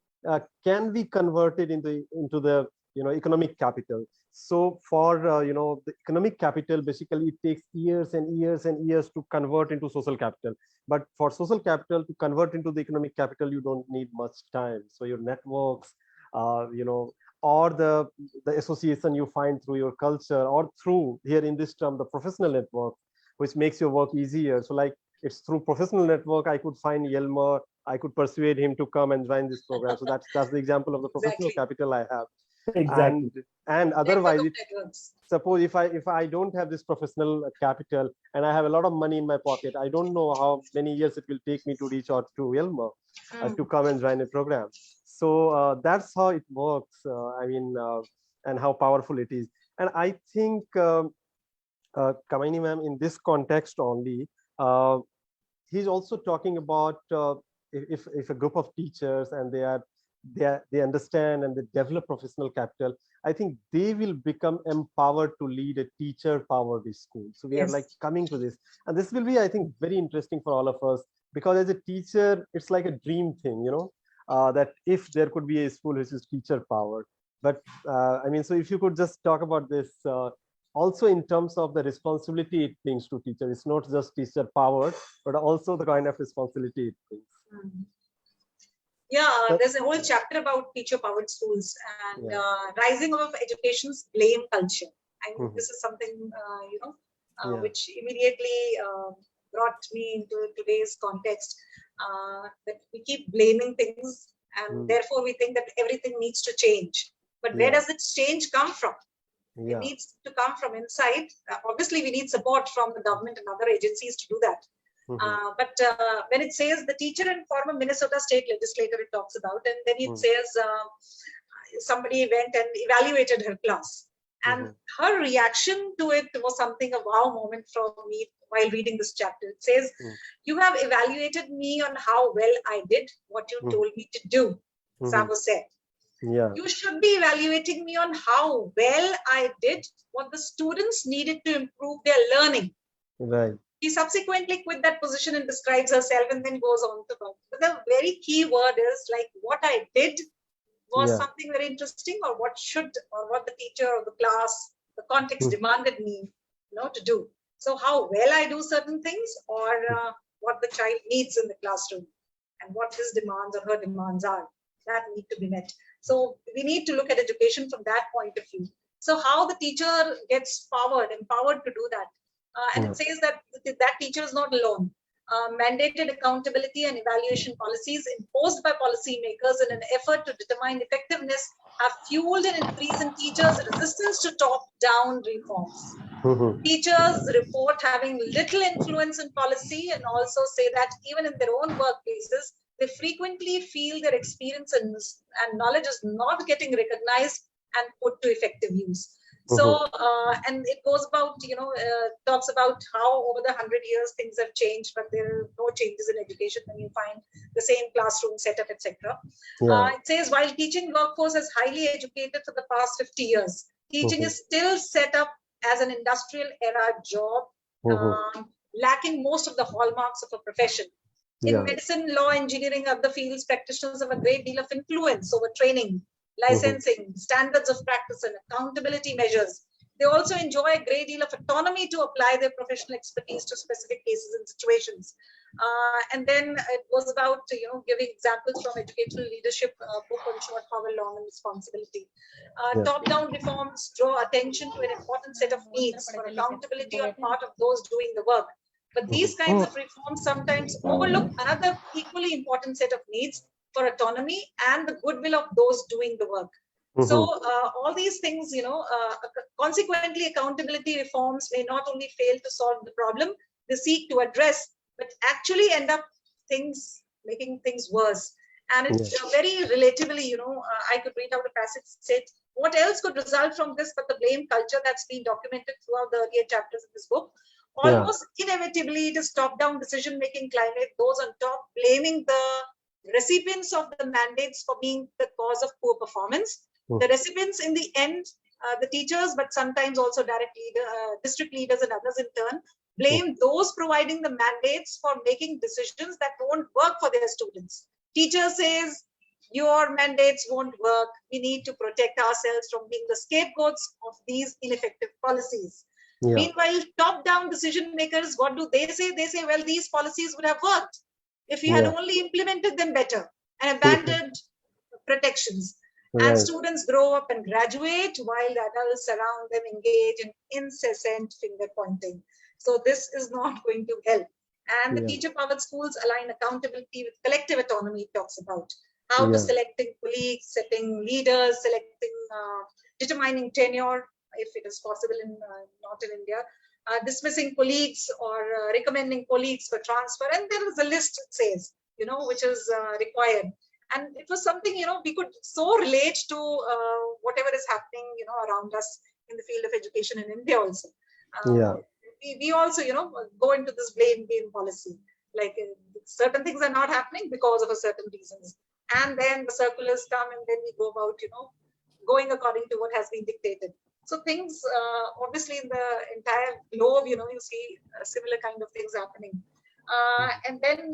can be converted into the economic capital. So for the economic capital, basically it takes years and years and years to convert into social capital. But for social capital to convert into the economic capital, you don't need much time. So your networks, or the association you find through your culture, or through, here in this term, the professional network, which makes your work easier. So like it's through professional network, I could find Yelmer, I could persuade him to come and join this program. So that's the example of the professional capital I have. Exactly. And otherwise, suppose if I don't have this professional capital and I have a lot of money in my pocket, I don't know how many years it will take me to reach out to Yelmer to come and join a program. So that's how it works. And how powerful it is. And I think Kamaini ma'am, in this context only, he's also talking about if a group of teachers and they understand and they develop professional capital, I think they will become empowered to lead a teacher-powered school. So we are like coming to this, and this will be, I think, very interesting for all of us, because as a teacher, it's like a dream thing, that if there could be a school which is teacher-powered. But so if you could just talk about this also in terms of the responsibility it brings to teachers. It's not just teacher-powered, but also the kind of responsibility it brings. There's a whole chapter about teacher-powered schools and rising of education's blame culture. I think this is something which immediately brought me into today's context. That we keep blaming things, and therefore we think that everything needs to change. But where does this change come from? It needs to come from inside. Obviously, we need support from the government and other agencies to do that. But when it says the teacher and former Minnesota state legislator, it talks about, and then it says somebody went and evaluated her class. And her reaction to it was something, a wow moment for me while reading this chapter. It says, you have evaluated me on how well I did what you told me to do, Savo said. You should be evaluating me on how well I did what the students needed to improve their learning. Right. She subsequently quit that position and describes herself and then goes on to talk. But the very key word is like what I did was something very interesting, or what the teacher or the class, the context demanded me to do. So how well I do certain things, or what the child needs in the classroom and what his demands or her demands are that need to be met. So we need to look at education from that point of view. So how the teacher gets empowered to do that. And it says that teacher is not alone. Mandated accountability and evaluation policies imposed by policymakers in an effort to determine effectiveness have fueled an increase in teachers' resistance to top-down reforms. Teachers report having little influence in policy and also say that even in their own workplaces, they frequently feel their experience and knowledge is not getting recognized and put to effective use. So, and it goes about, talks about how over the 100 years things have changed, but there are no changes in education when you find the same classroom setup, etc. It says, while teaching workforce is highly educated for the past 50 years, teaching is still set up as an industrial era job, lacking most of the hallmarks of a profession. In Yeah. medicine, law, engineering, other fields, practitioners have a great deal of influence over training, licensing, standards of practice, and accountability measures. They also enjoy a great deal of autonomy to apply their professional expertise to specific cases and situations. And then it was about giving examples from educational leadership book on short power, long and responsibility. Top-down reforms draw attention to an important set of needs for accountability on part of those doing the work. But these kinds of reforms sometimes overlook another equally important set of needs for autonomy and the goodwill of those doing the work. So all these things, consequently, accountability reforms may not only fail to solve the problem they seek to address, but actually end up making things worse. And it's very relatively, I could read out a passage that said, what else could result from this but the blame culture that's been documented throughout the earlier chapters of this book? Almost inevitably, it is top-down decision-making climate, those on top blaming the recipients of the mandates for being the cause of poor performance. The recipients in the end, the teachers, but sometimes also district leaders and others in turn, blame those providing the mandates for making decisions that won't work for their students. Teacher says, your mandates won't work. We need to protect ourselves from being the scapegoats of these ineffective policies. Meanwhile, top-down decision makers, what do they say? They say, well, these policies would have worked if we had only implemented them better and abandoned protections. And students grow up and graduate while the adults around them engage in incessant finger pointing. So this is not going to help. And the teacher-powered schools align accountability with collective autonomy, it talks about how to selecting colleagues, setting leaders, determining tenure, if it is possible not in India, dismissing colleagues or recommending colleagues for transfer. And there is a list, it says, which is required. And it was something, we could so relate to whatever is happening, around us in the field of education in India also. We also, go into this blame game policy. Like certain things are not happening because of a certain reasons. And then the circulars come and then we go about, going according to what has been dictated. So things, obviously in the entire globe, you see similar kind of things happening. And then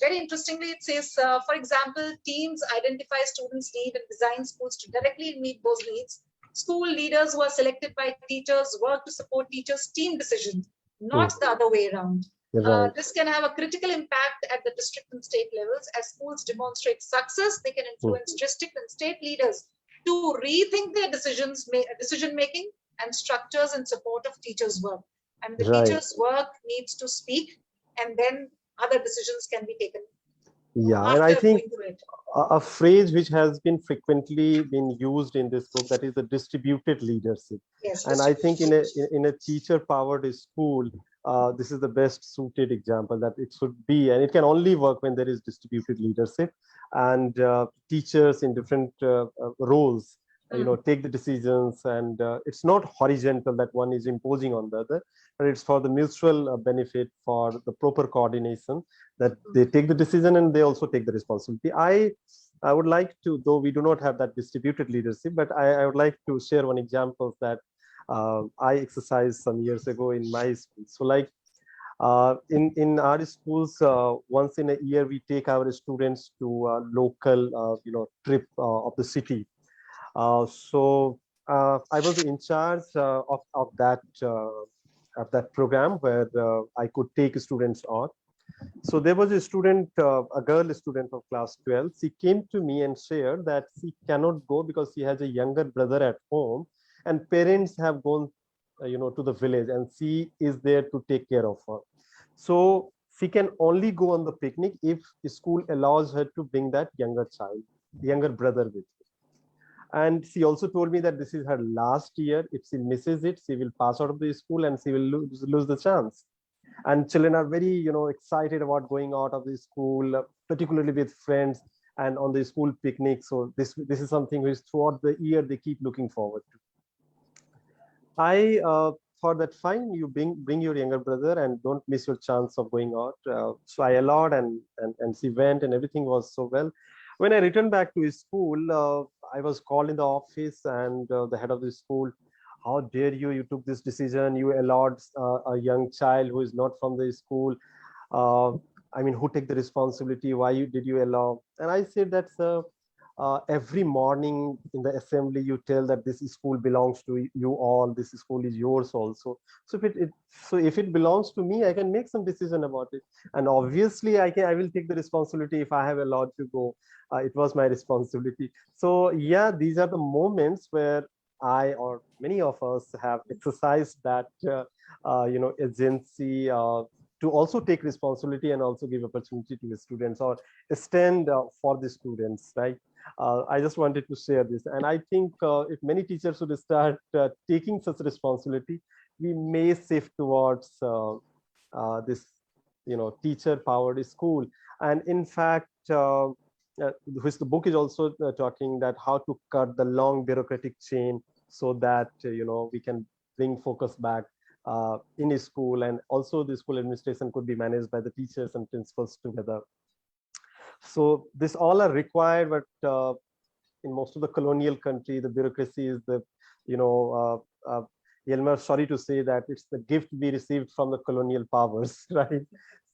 very interestingly, it says, for example, teams identify students' need and design schools to directly meet those needs. School leaders who are selected by teachers work to support teachers' team decisions, not the other way around. This can have a critical impact at the district and state levels. As schools demonstrate success, they can influence district and state leaders to rethink their decision making and structures in support of teachers' work. And the teachers' work needs to speak, and then other decisions can be taken. And I think a phrase which has been frequently been used in this book, that is the distributed leadership. And I think in a teacher-powered school, this is the best suited example that it should be, and it can only work when there is distributed leadership and teachers in different roles, take the decisions, and it's not horizontal that one is imposing on the other, but it's for the mutual benefit, for the proper coordination, that they take the decision and they also take the responsibility. I would like to, though we do not have that distributed leadership, but I would like to share one example that I exercised some years ago in my school. So like in our schools, once in a year, we take our students to a local, trip of the city. So I was in charge of that program where I could take students on. So there was a student, a girl student of class 12. She came to me and shared that she cannot go because she has a younger brother at home, and parents have gone, to the village, and she is there to take care of her. So she can only go on the picnic if the school allows her to bring that younger brother with her. And she also told me that this is her last year. If she misses it, she will pass out of the school and she will lose the chance. And children are very, excited about going out of the school, particularly with friends and on the school picnic. So this is something which throughout the year they keep looking forward to. I thought that fine, you bring your younger brother and don't miss your chance of going out. So I allowed, and she went, and everything was so well. When I returned back to school, I was called in the office, and the head of the school, how dare you, you took this decision, you allowed a young child who is not from the school. I mean, who take the responsibility? Why did you allow? And I said that's every morning in the assembly you tell that this school belongs to you all. This school is yours also. So if it belongs to me, I can make some decision about it. And obviously, I will take the responsibility if I have allowed to go. It was my responsibility. So yeah, these are the moments where I or many of us have exercised that agency to also take responsibility and also give opportunity to the students or stand for the students, right? I just wanted to share this, and I think if many teachers would start taking such responsibility, we may shift towards this, teacher-powered school. And in fact, which the book is also talking that how to cut the long bureaucratic chain so that we can bring focus back in a school, and also the school administration could be managed by the teachers and principals together. So this all are required, but in most of the colonial country, the bureaucracy is the, Yelmer, sorry to say that it's the gift we received from the colonial powers, right?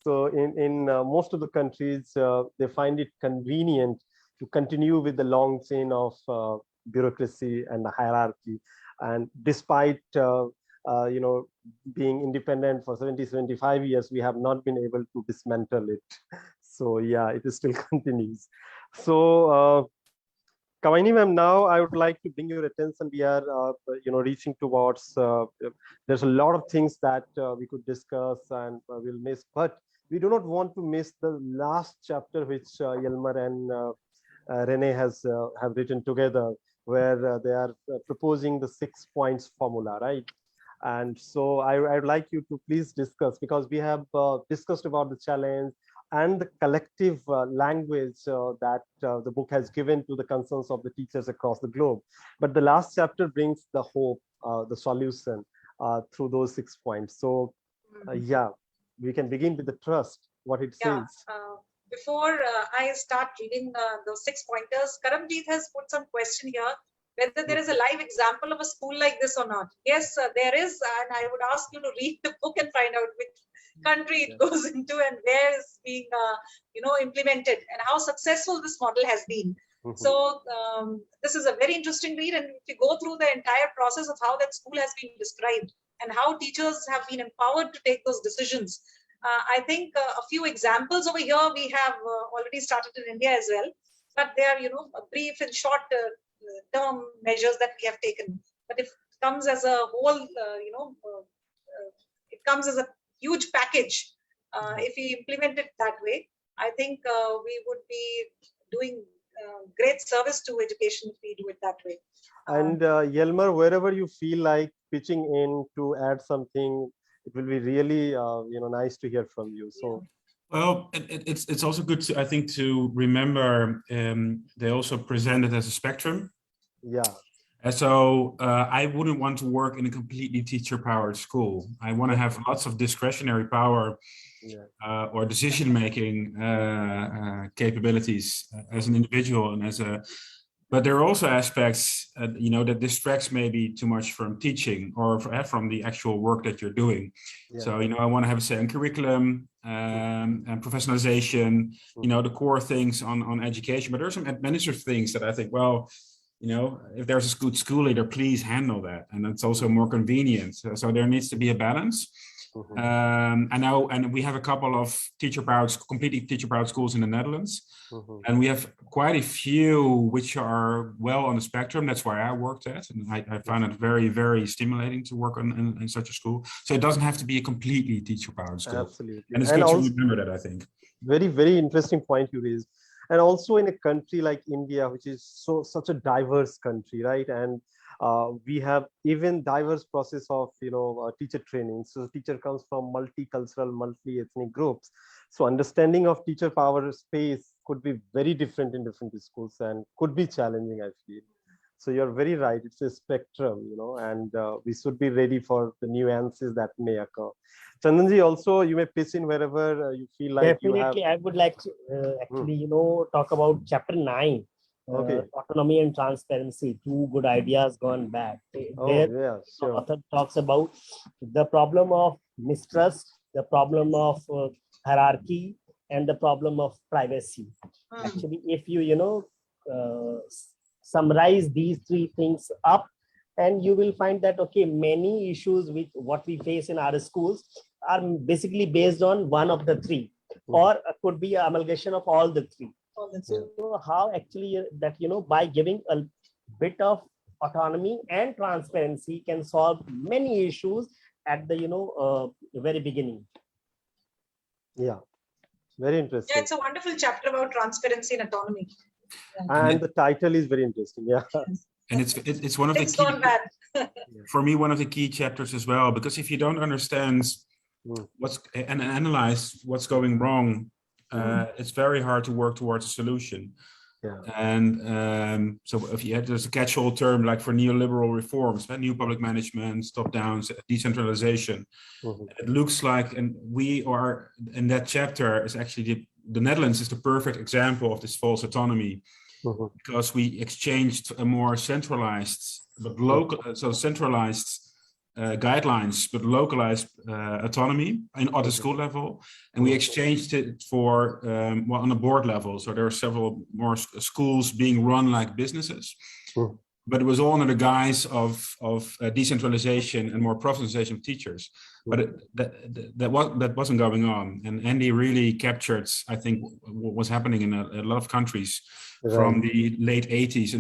So in most of the countries, they find it convenient to continue with the long chain of bureaucracy and the hierarchy. And despite, being independent for 70, 75 years, we have not been able to dismantle it. So yeah, it still continues. So Kamaini ma'am, now I would like to bring your attention. We are, reaching towards, there's a lot of things that we could discuss and we'll miss, but we do not want to miss the last chapter, which Yelmer and Renee have written together, where they are proposing the 6 points formula, right? And so I would like you to please discuss, because we have discussed about the challenge and the collective language that the book has given to the concerns of the teachers across the globe. But the last chapter brings the hope, the solution through those 6 points. So yeah, we can begin with the trust, what it says. Before I start reading those 6 pointers, Karamjeet has put some question here, whether there is a live example of a school like this or not. Yes, there is, and I would ask you to read the book and find out which country it goes into and where it's being implemented and how successful this model has been. So this is a very interesting read, and if you go through the entire process of how that school has been described and how teachers have been empowered to take those decisions, I think a few examples over here we have already started in India as well, but they are brief and short term measures that we have taken. But if it comes as a whole, it comes as a huge package. If we implement it that way, I think we would be doing great service to education if we do it that way. And Yelmer, wherever you feel like pitching in to add something, it will be really nice to hear from you. So. Well, it's also good to, I think, to remember they also present it as a spectrum. Yeah. And so I wouldn't want to work in a completely teacher-powered school. I want to have lots of discretionary power or decision-making capabilities as an individual and as a. But there are also aspects, that distracts maybe too much from teaching or from the actual work that you're doing. Yeah. So, I want to have a say in curriculum and professionalization, the core things on education. But there are some administrative things that I think, well, if there's a good school leader, please handle that. And it's also more convenient. So there needs to be a balance. And we have a couple of completely teacher-powered schools in the Netherlands. And we have quite a few which are well on the spectrum. That's where I worked at. And I found it very, very stimulating to work in such a school. So it doesn't have to be a completely teacher-powered school. Absolutely. And it's good to remember that, I think. Very, very interesting point you raised. And also in a country like India, which is such a diverse country, right? And we have even diverse process of teacher training. So teacher comes from multicultural, multi-ethnic groups. So understanding of teacher power space could be very different in different schools and could be challenging, I feel. So you're very right. It's a spectrum, and we should be ready for the nuances that may occur. Chandanji, also you may pitch in wherever you feel like. Definitely, I would like to actually, talk about chapter 9. Autonomy and transparency, 2 good ideas gone bad. The author talks about the problem of mistrust, the problem of hierarchy, and the problem of privacy. Actually, if you summarize these three things up, and you will find that, okay, many issues with what we face in our schools are basically based on one of the three, or could be an amalgamation of all the three. So how actually that, by giving a bit of autonomy and transparency can solve many issues at the, very beginning. Yeah, very interesting. Yeah, it's a wonderful chapter about transparency and autonomy. And the title is very interesting. Yeah. And it's one of the key, for me, one of the key chapters as well, because if you don't understand and analyze what's going wrong, it's very hard to work towards a solution. Yeah. And so if you had, there's a catch-all term like for neoliberal reforms, new public management, top-down, decentralization. It looks like, and we are in that chapter is actually the Netherlands is the perfect example of this false autonomy, because we exchanged a more centralized but local, so centralized guidelines, but localized autonomy at the school level, and we exchanged it for well, on a board level. So there are several more schools being run like businesses, but it was all under the guise of decentralization and more professionalization of teachers. But that wasn't going on, and Andy really captured, I think, what was happening in a lot of countries from the late 80s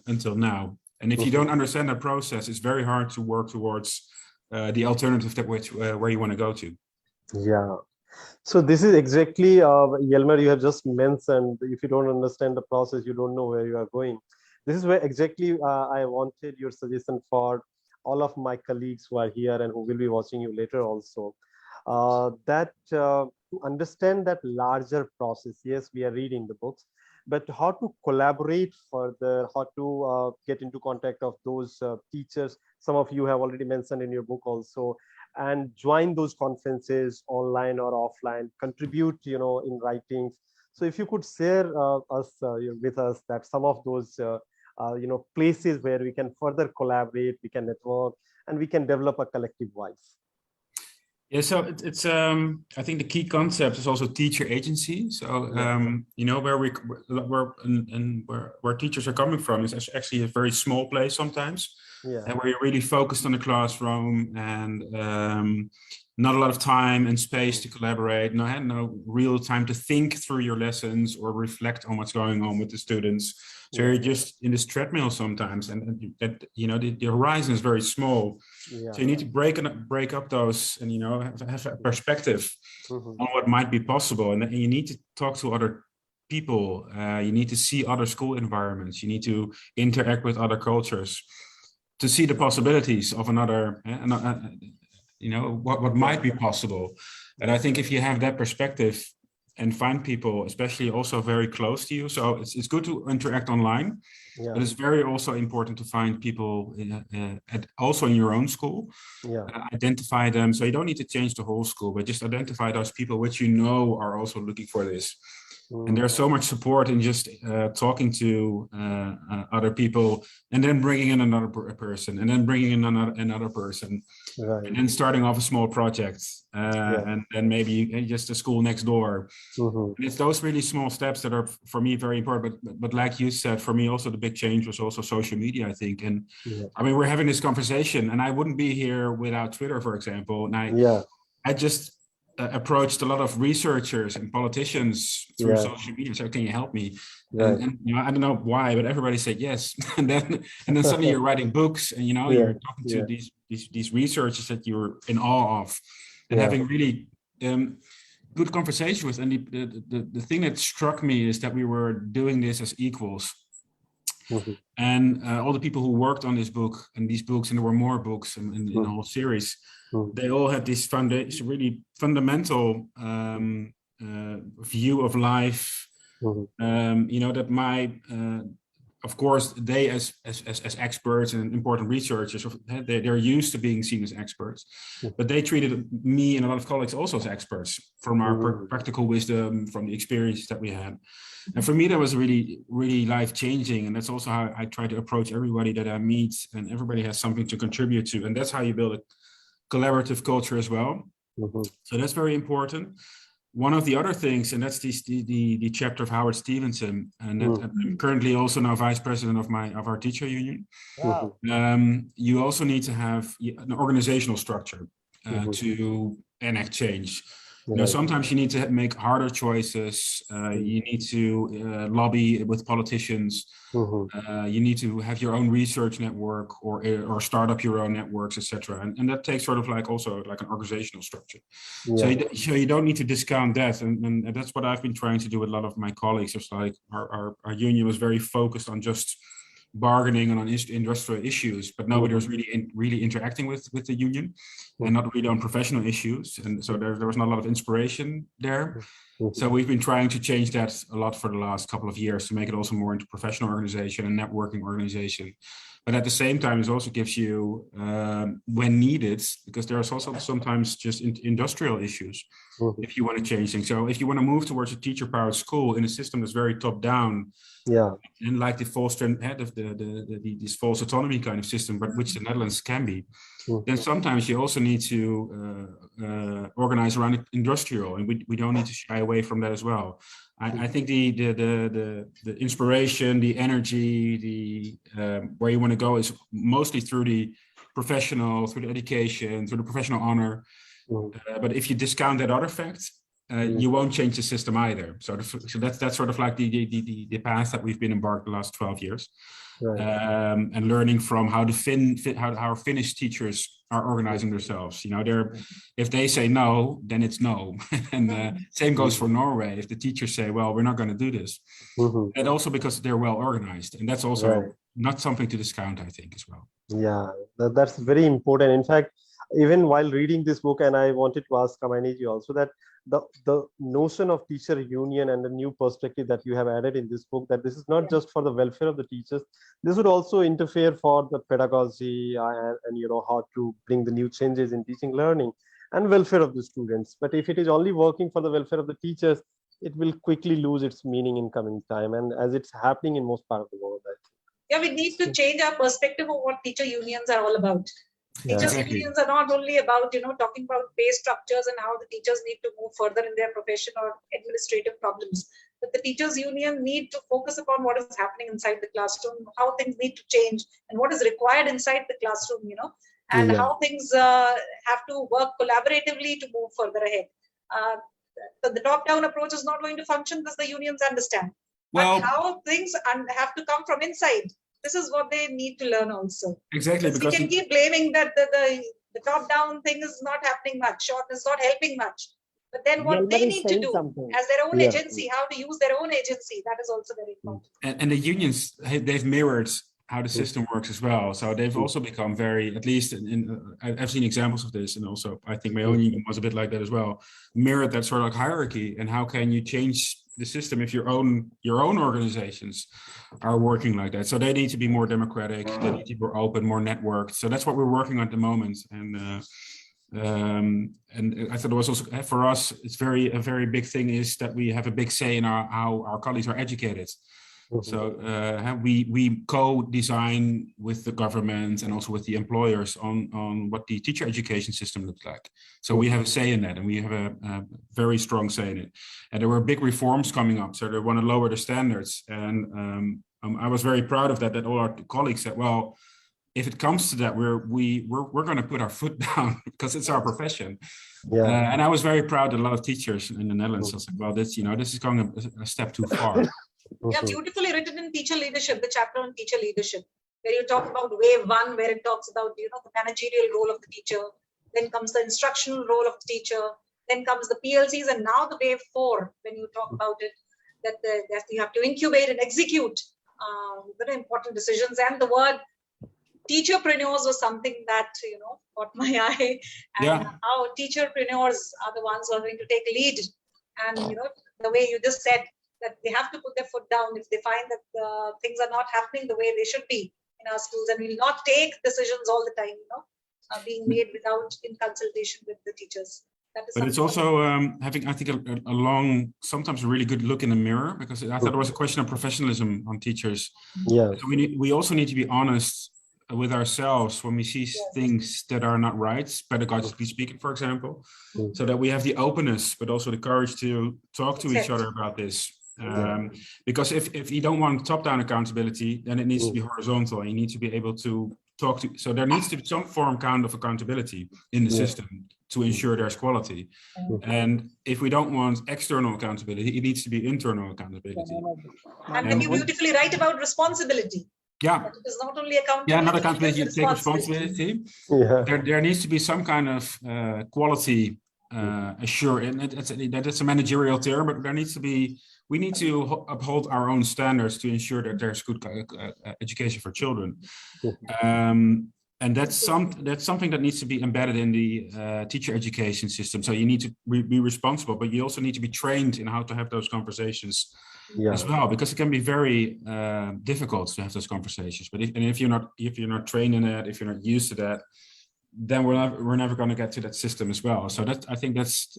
until now. And if you don't understand that process, it's very hard to work towards the alternative that where you want to go to. Yeah. So this is exactly, Yelmer, you have just mentioned, if you don't understand the process, you don't know where you are going. This is where exactly I wanted your suggestion for all of my colleagues who are here and who will be watching you later also, that to understand that larger process. Yes, we are reading the books, but how to collaborate further, how to get into contact of those teachers. Some of you have already mentioned in your book also, and join those conferences online or offline, contribute, in writings. So if you could share with us that some of those, places where we can further collaborate, we can network, and we can develop a collective voice. Yeah, so it's I think the key concept is also teacher agency. So where teachers are coming from is actually a very small place sometimes, and where you're really focused on the classroom and not a lot of time and space to collaborate. No real time to think through your lessons or reflect on what's going on with the students. So you're just in this treadmill sometimes, and that the horizon is very small. So you need to break up those, and have a perspective on what might be possible, and you need to talk to other people. You need to see other school environments. You need to interact with other cultures to see the possibilities of another. What might be possible. And I think if you have that perspective and find people, especially also very close to you. So it's good to interact online, but it's very also important to find people also in your own school, identify them. So you don't need to change the whole school, but just identify those people which are also looking for this. And there's so much support in just talking to other people, and then bringing in another person, and then bringing in another person, and then starting off a small project, and then maybe just a school next door. And it's those really small steps that are, for me, very important. But like you said, for me also the big change was also social media, I think. And I mean, we're having this conversation, and I wouldn't be here without Twitter, for example. And I just approached a lot of researchers and politicians through social media. So can you help me? And I don't know why, but everybody said yes. and then suddenly you're writing books, and you're talking to these researchers that you're in awe of, and having really good conversation with. And the thing that struck me is that we were doing this as equals. And all the people who worked on this book and these books, and there were more books in the whole series, they all had this foundation, really fundamental view of life. That of course, they as experts and important researchers, they're used to being seen as experts, but they treated me and a lot of colleagues also as experts from our practical wisdom, from the experiences that we had. And for me, that was really, really life-changing. And that's also how I try to approach everybody that I meet, and everybody has something to contribute to. And that's how you build a collaborative culture as well. So that's very important. one of the other things, and that's the chapter of Howard Stevenson, and I'm currently also now vice president of our teacher union. Wow. You also need to have an organizational structure to enact change. You know, sometimes you need to make harder choices. You need to lobby with politicians. You need to have your own research network or start up your own networks, etc. And that takes sort of like also like an organizational structure. So you don't need to discount that. And that's what I've been trying to do with a lot of my colleagues. It's like our union was very focused on just bargaining on industrial issues, but nobody was really interacting with the union, and not really on professional issues. And so there was not a lot of inspiration there. So we've been trying to change that a lot for the last couple of years to make it also more into professional organization and networking organization. But at the same time, it also gives you, when needed, because there's also sometimes just industrial issues, if you want to change things. So if you want to move towards a teacher-powered school in a system that's very top-down, and like the false head of this false autonomy kind of system, but which the Netherlands can be, then sometimes you also need to organize around industrial, and we don't need to shy away from that as well. I think the inspiration, the energy, where you want to go is mostly through the professional, through the education, through the professional honor. But if you discount that other fact, you won't change the system either. So that's sort of like the path that we've been embarked the last 12 years. And learning from how our Finnish teachers are organizing themselves. You know, if they say no, then it's no. And same goes for Norway. If the teachers say, well, we're not going to do this, and also because they're well organized, and that's also not something to discount, I think, as well. Yeah, that's very important. In fact, even while reading this book, and I wanted to ask Kamalji also that the notion of teacher union and the new perspective that you have added in this book, that this is not just for the welfare of the teachers, this would also interfere for the pedagogy and you know, how to bring the new changes in teaching, learning and welfare of the students. But if it is only working for the welfare of the teachers, it will quickly lose its meaning in coming time, and as it's happening in most part of the world. Yeah, we need to change our perspective of what teacher unions are all about. Teachers unions are not only about, you know, talking about pay structures and how the teachers need to move further in their profession or administrative problems, but the teachers union need to focus upon what is happening inside the classroom, how things need to change, and what is required inside the classroom, you know, and how things have to work collaboratively to move further ahead. The top-down approach is not going to function, because the unions understand. Well, but how things have to come from inside. This is what they need to learn also. Exactly. Because we can keep blaming that the top-down thing is not happening much, or is not helping much. But then what they need to do as their own agency, how to use their own agency, that is also very important. And the unions, they've mirrored how the system works as well. So they've also become very, at least I've seen examples of this, and also I think my own union was a bit like that as well, mirrored that sort of like hierarchy. And how can you change the system if your own organizations are working like that? So they need to be more democratic, they need to be more open, more networked. So that's what we're working on at the moment. And I thought it was also for us, it's a very big thing is that we have a big say in how our colleagues are educated. So we co-design with the government and also with the employers on what the teacher education system looks like. So we have a say in that, and we have a very strong say in it. And there were big reforms coming up, so they want to lower the standards. And I was very proud of that all our colleagues said, well, if it comes to that, we're going to put our foot down because it's our profession. And I was very proud that a lot of teachers in the Netherlands said, well, this is going a step too far. Yeah, beautifully written in Teacher Leadership, the chapter on teacher leadership, where you talk about wave 1, where it talks about, you know, the managerial role of the teacher, then comes the instructional role of the teacher, then comes the PLCs, and now the wave 4, when you talk about it, that you have to incubate and execute very important decisions. And the word teacherpreneurs was something that, you know, caught my eye, and how teacherpreneurs are the ones who are going to take lead. And, you know, the way you just said, that they have to put their foot down if they find that things are not happening the way they should be in our schools, and will not take decisions all the time, you know, being made in consultation with the teachers. But it's also having, I think, a long, sometimes a really good look in the mirror, because I thought it was a question of professionalism on teachers. Yeah. So we also need to be honest with ourselves when we see things that are not right, pedagogically speaking, for example, so that we have the openness, but also the courage to talk to each other about this. Because if you don't want top-down accountability, then it needs to be horizontal. You need to be able to talk to, so there needs to be some kind of accountability in the system to ensure there's quality. And if we don't want external accountability, it needs to be internal accountability. And then you beautifully write about responsibility. Yeah. But it is not only accountability. Yeah, not accountability, you take responsibility. There needs to be some kind of quality assurance. That's a managerial term, but there needs to be, we need to uphold our own standards to ensure that there's good education for children. And that's something that needs to be embedded in the teacher education system. So you need to be responsible, but you also need to be trained in how to have those conversations as well, because it can be very difficult to have those conversations. But if you're not trained in it, if you're not used to that, then we're never going to get to that system as well. So I think that's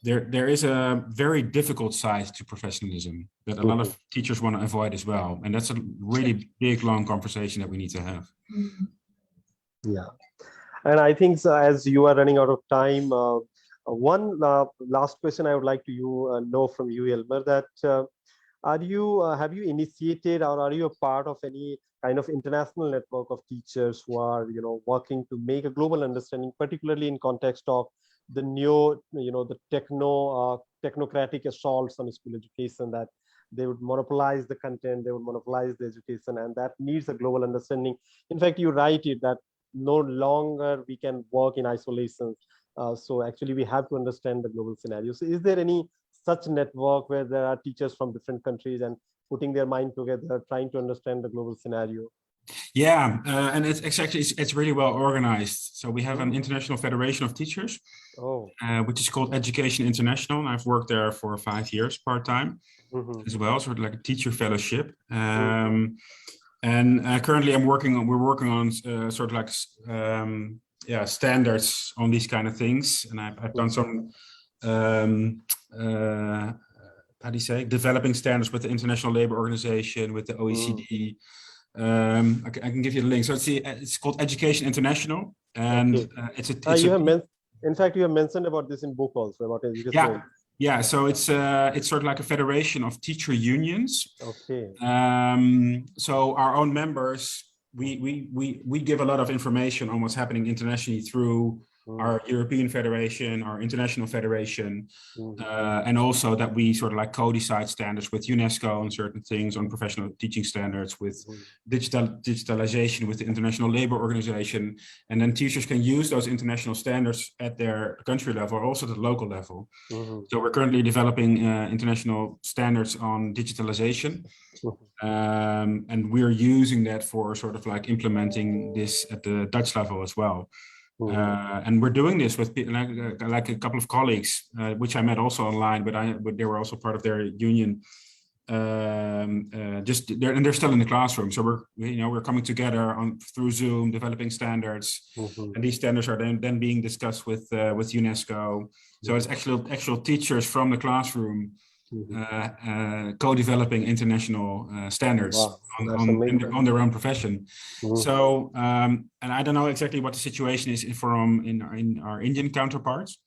there is a very difficult side to professionalism that a lot of teachers want to avoid as well, and that's a really big, long conversation that we need to have. Yeah, and I think as you are running out of time, one last question I would like to know from you, Elmer, that have you initiated or are you a part of any kind of international network of teachers who are working to make a global understanding, particularly in context of the new, the technocratic assaults on school education, that they would monopolize the content, they would monopolize the education, and that needs a global understanding. In fact, you write it that no longer we can work in isolation. So actually we have to understand the global scenario. So is there any such network where there are teachers from different countries and putting their mind together, trying to understand the global scenario? Yeah, and it's really well organized. So we have an international federation of teachers, which is called Education International. And I've worked there for 5 years part-time as well, sort of like a teacher fellowship. And currently we're working on sort of like standards on these kind of things. And I've done some how do you say, developing standards with the International Labour Organization, with the OECD. I can give you the link. So it's called Education International, and in fact, you have mentioned about this in book also about education. Yeah. So it's sort of like a federation of teacher unions. Okay. So our own members, we give a lot of information on what's happening internationally through our European Federation, our International Federation, and also that we sort of like co-decide standards with UNESCO on certain things, on professional teaching standards, with digitalization with the International Labour Organization, and then teachers can use those international standards at their country level or also at the local level. So we're currently developing international standards on digitalization, and we're using that for sort of like implementing this at the Dutch level as well. And we're doing this with like a couple of colleagues, which I met also online, but they were also part of their union. They're still in the classroom, so we're coming together through Zoom, developing standards, and these standards are then being discussed with UNESCO. So it's actual teachers from the classroom co-developing international standards on their own profession. So, and I don't know exactly what the situation is in our Indian counterparts.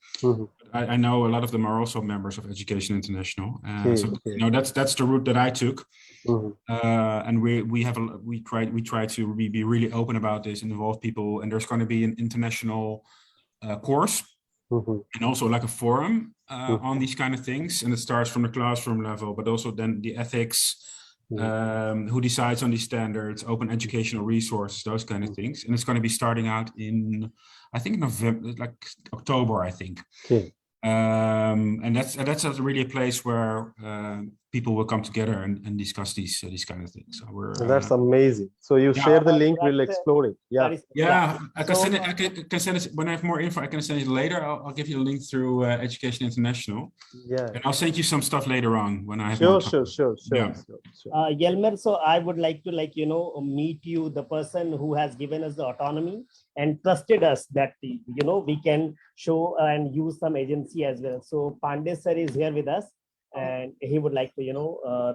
I know a lot of them are also members of Education International. That's the route that I took. And we try to be really open about this and involve people. And there's going to be an international course. And also like a forum on these kind of things, and it starts from the classroom level, but also then the ethics, who decides on these standards, open educational resources, those kind of things. And it's going to be starting out in, I think, November, like October, I think. And that's really a place where people will come together and discuss these kind of things. So that's amazing. So you share the link, we'll explore it. I can send it when I have more info. I can send it later. I'll give you a link through Education International. And I'll send you some stuff later on when I have more time. Sure. Yelmer, so I would like to meet you, the person who has given us the autonomy and trusted us that we can show and use some agency as well. So Pandey sir is here with us, and he would like to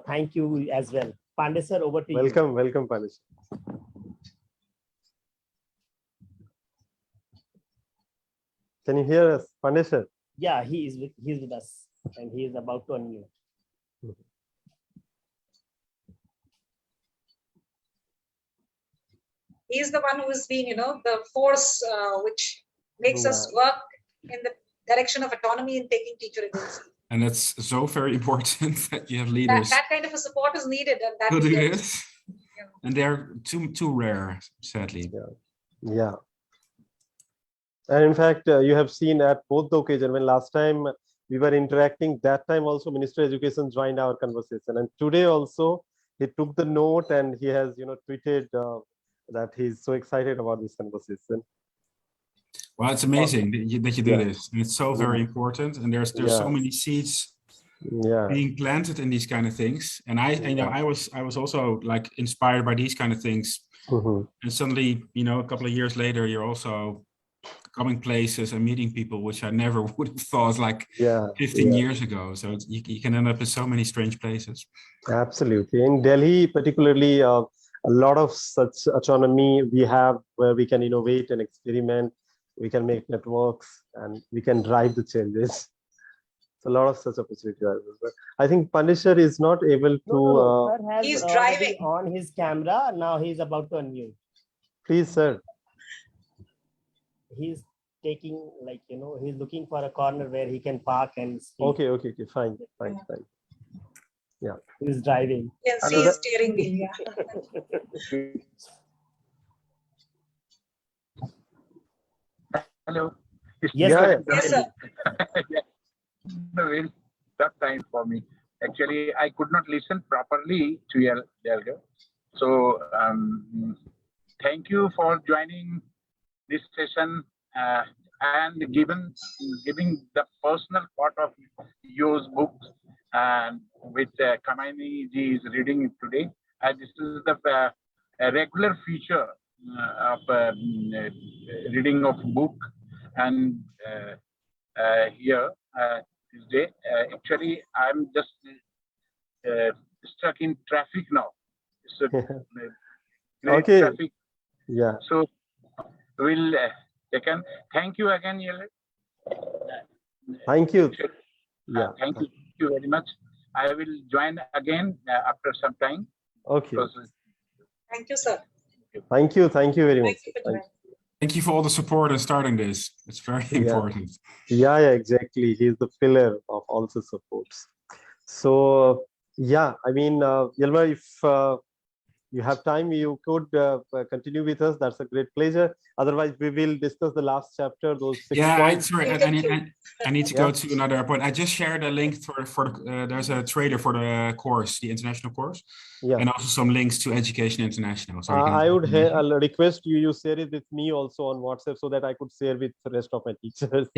thank you as well. Pandey sir, over to you. Welcome, Pandey. Can you hear us, Pandey sir? Yeah, he's with us, and he is about to unmute. He's the one who has been, the force which makes us work in the direction of autonomy in taking teacher agency. And it's so very important that you have leaders That kind of a support is needed, and that who we do get. this. And they're too rare, sadly. Yeah. And in fact, you have seen at both the occasion when last time we were interacting, that time also Minister of Education joined our conversation. And today also he took the note and he has, tweeted that he's so excited about this conversation. Well, it's amazing that you do this. And it's so very Yeah. important. And there's so many seeds being planted in these kind of things. And I was also like inspired by these kind of things. And suddenly, a couple of years later, you're also coming places and meeting people, which I never would have thought like 15 years ago. So you can end up in so many strange places. Absolutely. In Delhi, particularly, a lot of such autonomy we have where we can innovate and experiment, we can make networks, and we can drive the changes. So a lot of such opportunities. I think Pandey sir is not able to. Sir has He's already driving on his camera. Now he's about to unmute. Please, sir. He's taking, he's looking for a corner where he can park and speak. Okay, fine. Yeah. He's driving. Yes, he's steering wheel. Hello. Yes, sir. Yes, sir. A very tough time for me. Actually, I could not listen properly to your dialogue. So, thank you for joining this session and giving the personal part of your book and which Kamaini ji is reading today. This is the a regular feature of reading of book and here this day. Actually, I'm just stuck in traffic now. So, Okay. traffic. Yeah. So we'll second. Thank you again, Yele. Thank you. Yeah. Thank you very much. I will join again after some time. Okay. Thank you, sir. Thank you very much. Thank you for joining. Thank you for all the support in starting this. It's very important. Yeah, exactly. He's the pillar of all the supports. So, I mean, Yelma, if you have time, you could continue with us. That's a great pleasure. Otherwise, we will discuss the last chapter, those 6 points. Sorry, I need to go to another point. I just shared a link for there's a trailer for the course, the international course, and also some links to Education International. So I would request you share it with me also on WhatsApp so that I could share with the rest of my teachers.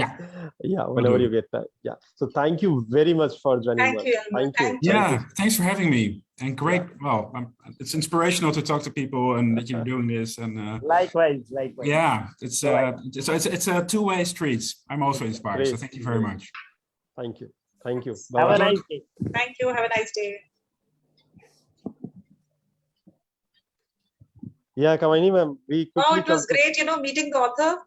Whenever you get time. So thank you very much for joining us. Thank you. Thanks for having me. And great. Well, it's inspirational to talk to people and that you're doing this. And likewise. Yeah, it's a two-way street. I'm also inspired. Great. So thank you very much. Thank you. Bye. Have a nice day. Thank you. Have a nice day. Yeah, Kamaini ma'am, we quickly It was great, meeting the author.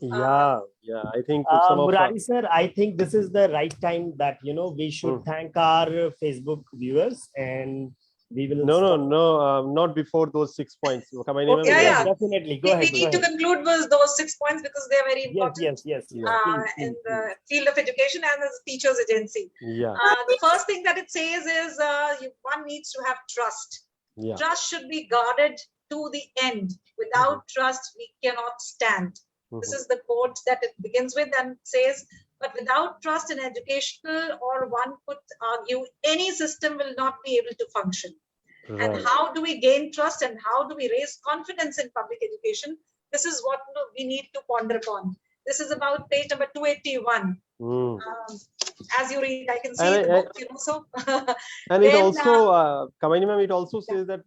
I think some of Murari sir, I think this is the right time that we should thank our Facebook viewers, and we will not before those 6 points. Kamaini ma'am, definitely go ahead. We need to conclude those 6 points because they are very important. Yes. In the field of education and as a teacher's agency. The first thing that it says is one needs to have trust. Trust should be guarded to the end. Without trust, we cannot stand. This is the quote that it begins with and says, but without trust in educational, or one could argue, any system will not be able to function. Right. And how do we gain trust and how do we raise confidence in public education? This is what we need to ponder upon. This is about page number 281. As you read, I can see the book, And it also, Kamaini ma'am, it also says that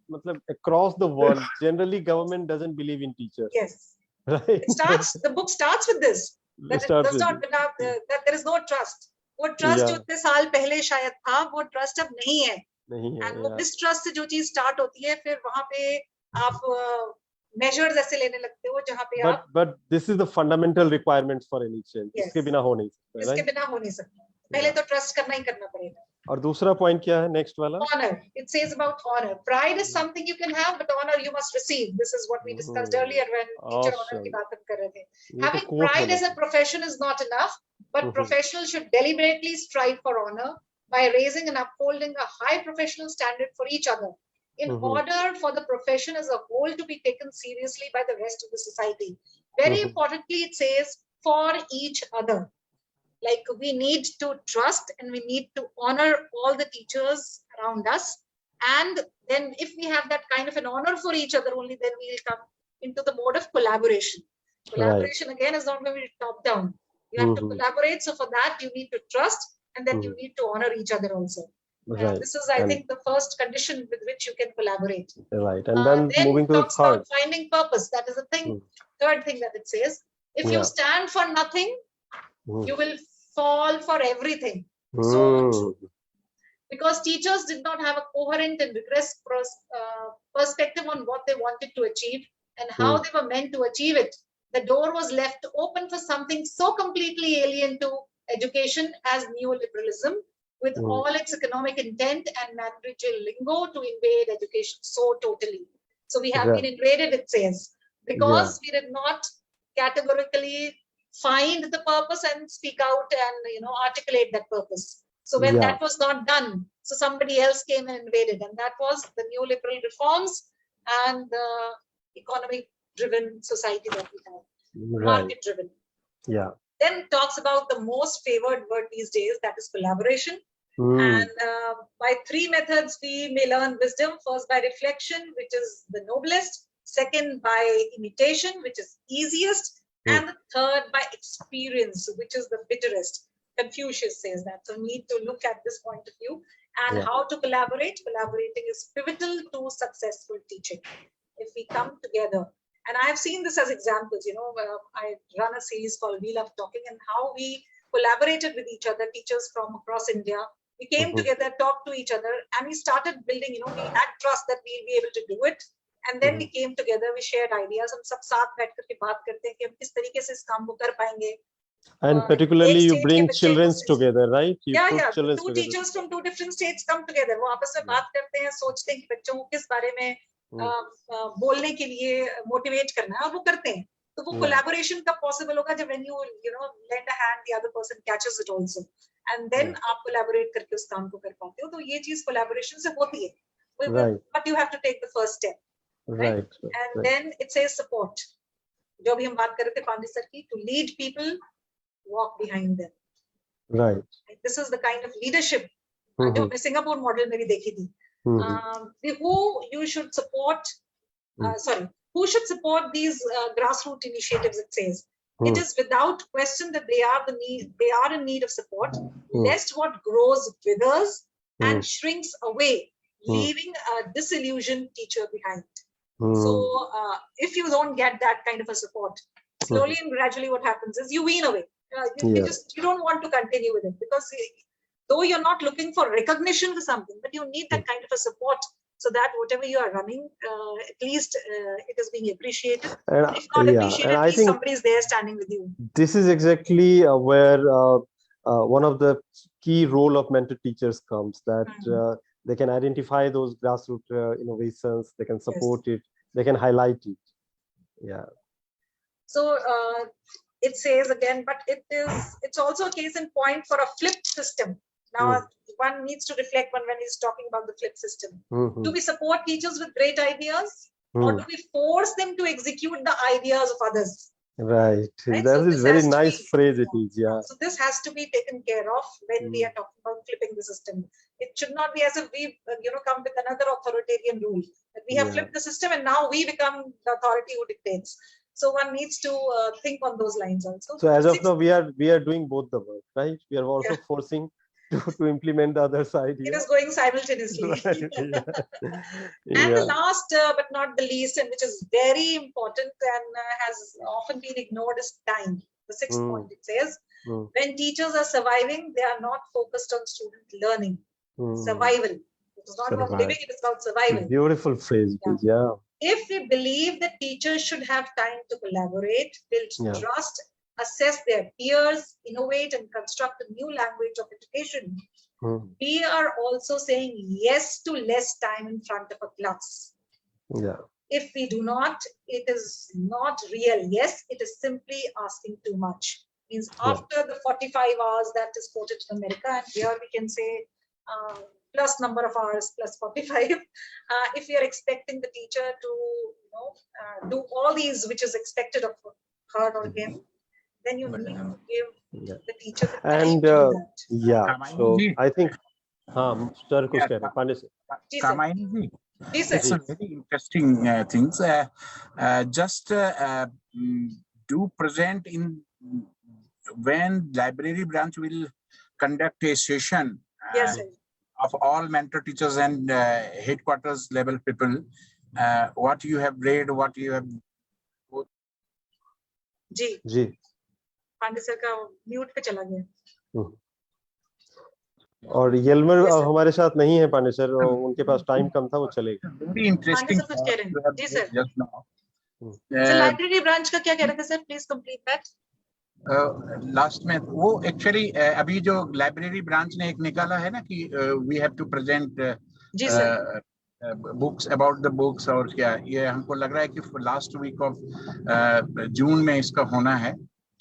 across the world, generally government doesn't believe in teachers. Yes. Right. The book starts with this. That there is no trust. वो trust जो इतने साल पहले शायद था, वो trust अब नहीं है. नहीं है, एंड वो yeah. मिसट्रस्ट से जो चीज स्टार्ट होती है, फिर वहां पे आप मेजर्स ऐसे लेने लगते हो जहां पे आप But this is the fundamental requirements for any change. Yes. इसके बिना हो नहीं सकता, इसके right? बिना हो नहीं सकता. पहले Yeah. तो ट्रस्ट करना ही करना पड़ेगा. और दूसरा पॉइंट क्या है नेक्स्ट वाला? Honor. It says about honor. Pride is something you can have, but honor you must receive. This is what we discussed earlier when teacher honor की बात हम कर रहे थे. Having pride as a profession is not enough, but professionals should deliberately strive for honor by raising and upholding a high professional standard for each other, in order for the profession as a whole to be taken seriously by the rest of the society. Very importantly, it says for each other. Like we need to trust and we need to honor all the teachers around us. And then if we have that kind of an honor for each other, only then we'll come into the mode of collaboration. Collaboration again is not going to be top down. You have to collaborate. So for that, you need to trust, and then you need to honor each other also. Right. This is, I think, the first condition with which you can collaborate. Right. And then moving to the talks third. about finding purpose. That is the thing. Third thing that it says. If you stand for nothing, you will fall for everything. So true. Because teachers did not have a coherent and rigorous perspective on what they wanted to achieve and how they were meant to achieve it. The door was left open for something so completely alien to education as neoliberalism, with all its economic intent and managerial lingo to invade education so totally. So we have been invaded, it says, because we did not categorically find the purpose and speak out and articulate that purpose. So when that was not done, so somebody else came and invaded, and that was the neoliberal reforms and the economic driven society that we have, market driven. Then talks about the most favored word these days, that is collaboration. And by three methods we may learn wisdom. First, by reflection, which is the noblest. Second, by imitation, which is easiest. And the third, by experience, which is the bitterest. Confucius says that. So we need to look at this point of view and how to collaborate. Collaborating is pivotal to successful teaching. If we come together, and I have seen this as examples, I run a series called We Love Talking, and how we collaborated with each other, teachers from across India. We came together, talked to each other, and we started building, we had trust that we'll be able to do it. And then we came together, we shared ideas. हम सब साथ बैठ करके बात करते हैं कि हम किस तरीके से इस काम को कर पाएंगे. And particularly you bring children together, right? You put children two teachers from two different states come together. वो आपस में बात करते हैं, सोचते हैं कि बच्चों को किस बारे में बोलने के लिए मोटिवेट करना है, और वो करते हैं. तो वो collaboration कब possible होगा जब when you lend a hand, the other person catches it also, and then आप collaborate करके उस काम को कर पाते हो. तो ये चीज collaboration से होती है. But you have to take the first step. Right. And then it says support. जो भी हम बात कर रहे थे पांडे सर की, to lead people, walk behind them. Right. This is the kind of leadership जो मैं सिंगापुर मॉडल में भी देखी थी. Who should support these grassroots initiatives? It says it is without question that they are in need of support, lest what grows withers and shrinks away, leaving a disillusioned teacher behind. So if you don't get that kind of a support, slowly and gradually what happens is you wean away. You don't want to continue with it, because though you're not looking for recognition for something, but you need that kind of a support, so that whatever you are running, at least it is being appreciated. And if not appreciated, at least somebody is there standing with you. This is exactly where one of the key role of mentor teachers comes, that they can identify those grassroots innovations, they can support it, they can highlight it. So it says again, but it's also a case in point for a flipped system. Now one needs to reflect when he's talking about the flipped system. Do we support teachers with great ideas, or do we force them to execute the ideas of others? Right. That is very nice phrase it is. So this has to be taken care of when we are talking about flipping the system. It should not be as if we come with another authoritarian rule, that we have flipped the system and now we become the authority who dictates. So one needs to think on those lines also. So as of now, we are doing both the work, right? We are also forcing to implement the other side. It is going simultaneously. Right. And the last but not the least, and which is very important and has often been ignored, is time. The sixth point, it says, when teachers are surviving, they are not focused on student learning. Survival. It is not about Survive. living, it is about survival. Beautiful phrase, it is, yeah. If we believe that teachers should have time to collaborate, build Yeah. trust, assess their peers, innovate and construct a new language of education, we are also saying yes to less time in front of a class. Yeah. If we do not, it is not real yes, it is simply asking too much. Means after the 45 hours that is quoted in America, and here we can say plus number of hours plus 45. If we are expecting the teacher to do all these which is expected of her or him, then you need to give the teacher the time And to do that. yeah, so I think sir, kuch keh rahe hain, Pandey sir. Ji, sir. Kamaini ji, Ji, sir. it's a very interesting things. Just do present in when library branch will conduct a session Yes, sir. of all mentor teachers and headquarters level people. What you have read, what you have. जी जी. Pandey sir का mute पे चला गया. और येलमर हमारे साथ नहीं है पांडे सर, उनके पास टाइम कम था, वो चले गए. Very interesting. पांडे सर कुछ कह रहे हैं. जी sir. Just now. Sir library branch का क्या कह रहे थे sir, please complete that. Last में वो एक्चुअली अभी जो लाइब्रेरी ब्रांच ने एक निकाला है ना कि वी हैव टू प्रेजेंट जी sir. Books about the books, और क्या ये हमको लग रहा है कि लास्ट वीक ऑफ जून में इसका होना है,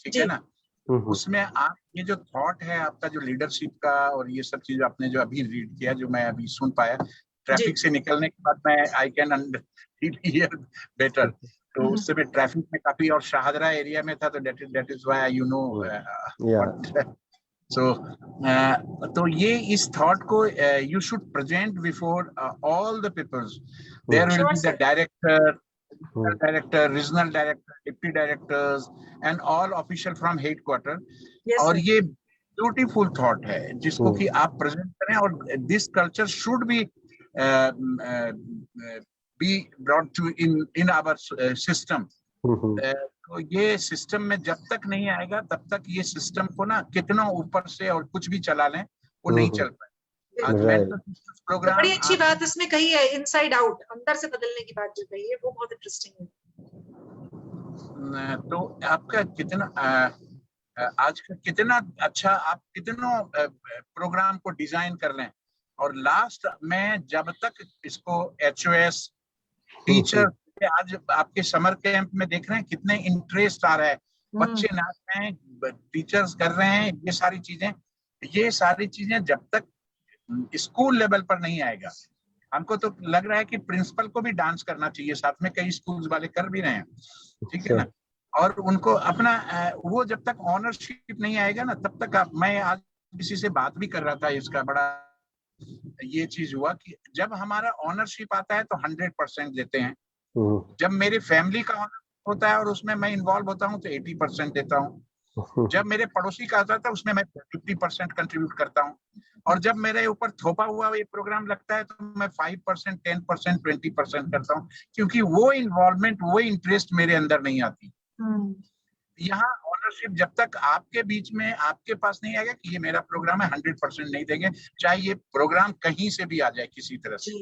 ठीक है ना. उसमें आप ये जो थॉट है आपका, जो लीडरशिप का और ये सब चीज आपने जो अभी रीड किया, जो मैं अभी सुन पाया ट्रैफिक से निकलने के बाद, मैं आई कैन हियर बेटर. तो उससे भी ट्रैफिक में काफी, और शाहदरा एरिया में था, तो that is why you know. So तो ये इस थॉट को you should present before all the peoples. There will be the director, regional director, deputy directors and all official from headquarter. और ये ब्यूटीफुल थॉट है जिसको कि आप प्रेजेंट करें, और this culture should be brought to in our system. तो ये सिस्टम में जब तक नहीं आएगा तब तक ये सिस्टम को ना कितना ऊपर से और कुछ भी चला लें वो नहीं चल पाएगा. प्रोग्राम बड़ी अच्छी बात इसमें कही है, इनसाइड आउट, अंदर से बदलने की बात जो कही है वो बहुत इंटरेस्टिंग है. तो आपका कितना आज का कितना अच्छा आप कितनों प्रोग्राम को डिजाइन कर लें, और लास्ट में जब तक इसको HOS टीचर, आज आपके समर कैंप में देख रहे हैं कितने इंटरेस्ट आ रहा है, बच्चे नाच रहे हैं, टीचर्स कर रहे हैं, ये सारी चीजें जब तक स्कूल लेवल पर नहीं आएगा. हमको तो लग रहा है कि प्रिंसिपल को भी डांस करना चाहिए साथ में, कई स्कूल्स वाले कर भी रहे हैं, ठीक है ना. और उनको अपना वो जब तक ऑनरशिप नहीं आएगा ना तब तक मैं आज किसी से बात भी कर रहा था, इसका बड़ा ये चीज हुआ कि जब हमारा ऑनरशिप आता है तो 100% देते हैं. जब मेरे फैमिली का ऑनर होता है और उसमें मैं इन्वॉल्व होता हूँ तो 80% देता हूँ. जब मेरे पड़ोसी का आता है उसमें मैं 50% कंट्रीब्यूट करता हूँ. और जब मेरे ऊपर थोपा हुआ ये प्रोग्राम लगता है तो मैं 5%, 10%, 20% करता हूँ, क्योंकि वो इन्वॉल्वमेंट, वो इंटरेस्ट मेरे अंदर नहीं आती. यहाँ ऑनरशिप जब तक आपके बीच में आपके पास नहीं आएगा कि ये मेरा प्रोग्राम है, 100% नहीं देंगे, चाहे ये प्रोग्राम कहीं से भी आ जाए किसी तरह से,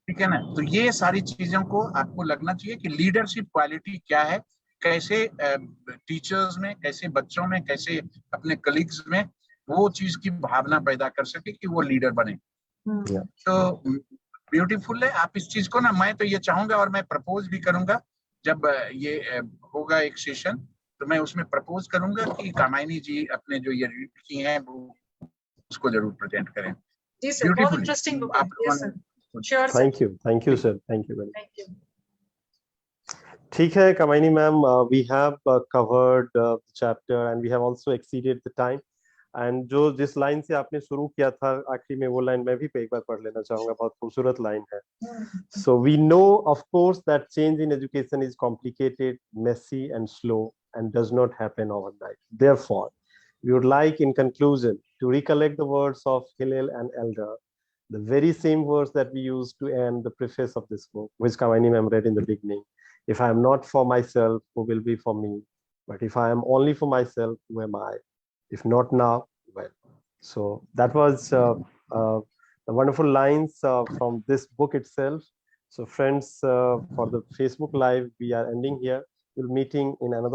ठीक है ना. तो ये सारी चीजों को आपको लगना चाहिए कि लीडरशिप क्वालिटी क्या है, कैसे टीचर्स में, कैसे बच्चों में, कैसे अपने कलीग्स में वो चीज की भावना पैदा कर सके कि वो लीडर बने. तो ब्यूटीफुल है. आप इस चीज को ना, मैं तो ये चाहूंगा और मैं प्रपोज भी करूंगा जब ये होगा एक सेशन, तो मैं उसमें प्रपोज करूंगा कि कामायनी जी अपने जो ये रीड की हैं वो उसको जरूर प्रेजेंट करें. जी सर, बहुत इंटरेस्टिंग बुक है. Yes sir, sure sir. Thank you sir, thank you. ठीक है Kamayani ma'am, we have covered the chapter and we have also exceeded the time. And जो जिस लाइन से आपने शुरू किया था आखिरी में, वो लाइन मैं भी एक बार पढ़ लेना चाहूंगा, बहुत खूबसूरत लाइन है. So we know of course that change in education is complicated, messy and slow and does not happen overnight. Therefore, we would like in conclusion to recollect the words of Hillel and Elder, the very same words that we used to end the preface of this book, which Kamayani ma'am read in the beginning. If I am not for myself, who will be for me? But if I am only for myself, who am I? If not now, when? So that was the wonderful lines from this book itself. So friends, for the Facebook Live, we are ending here. We'll meeting in another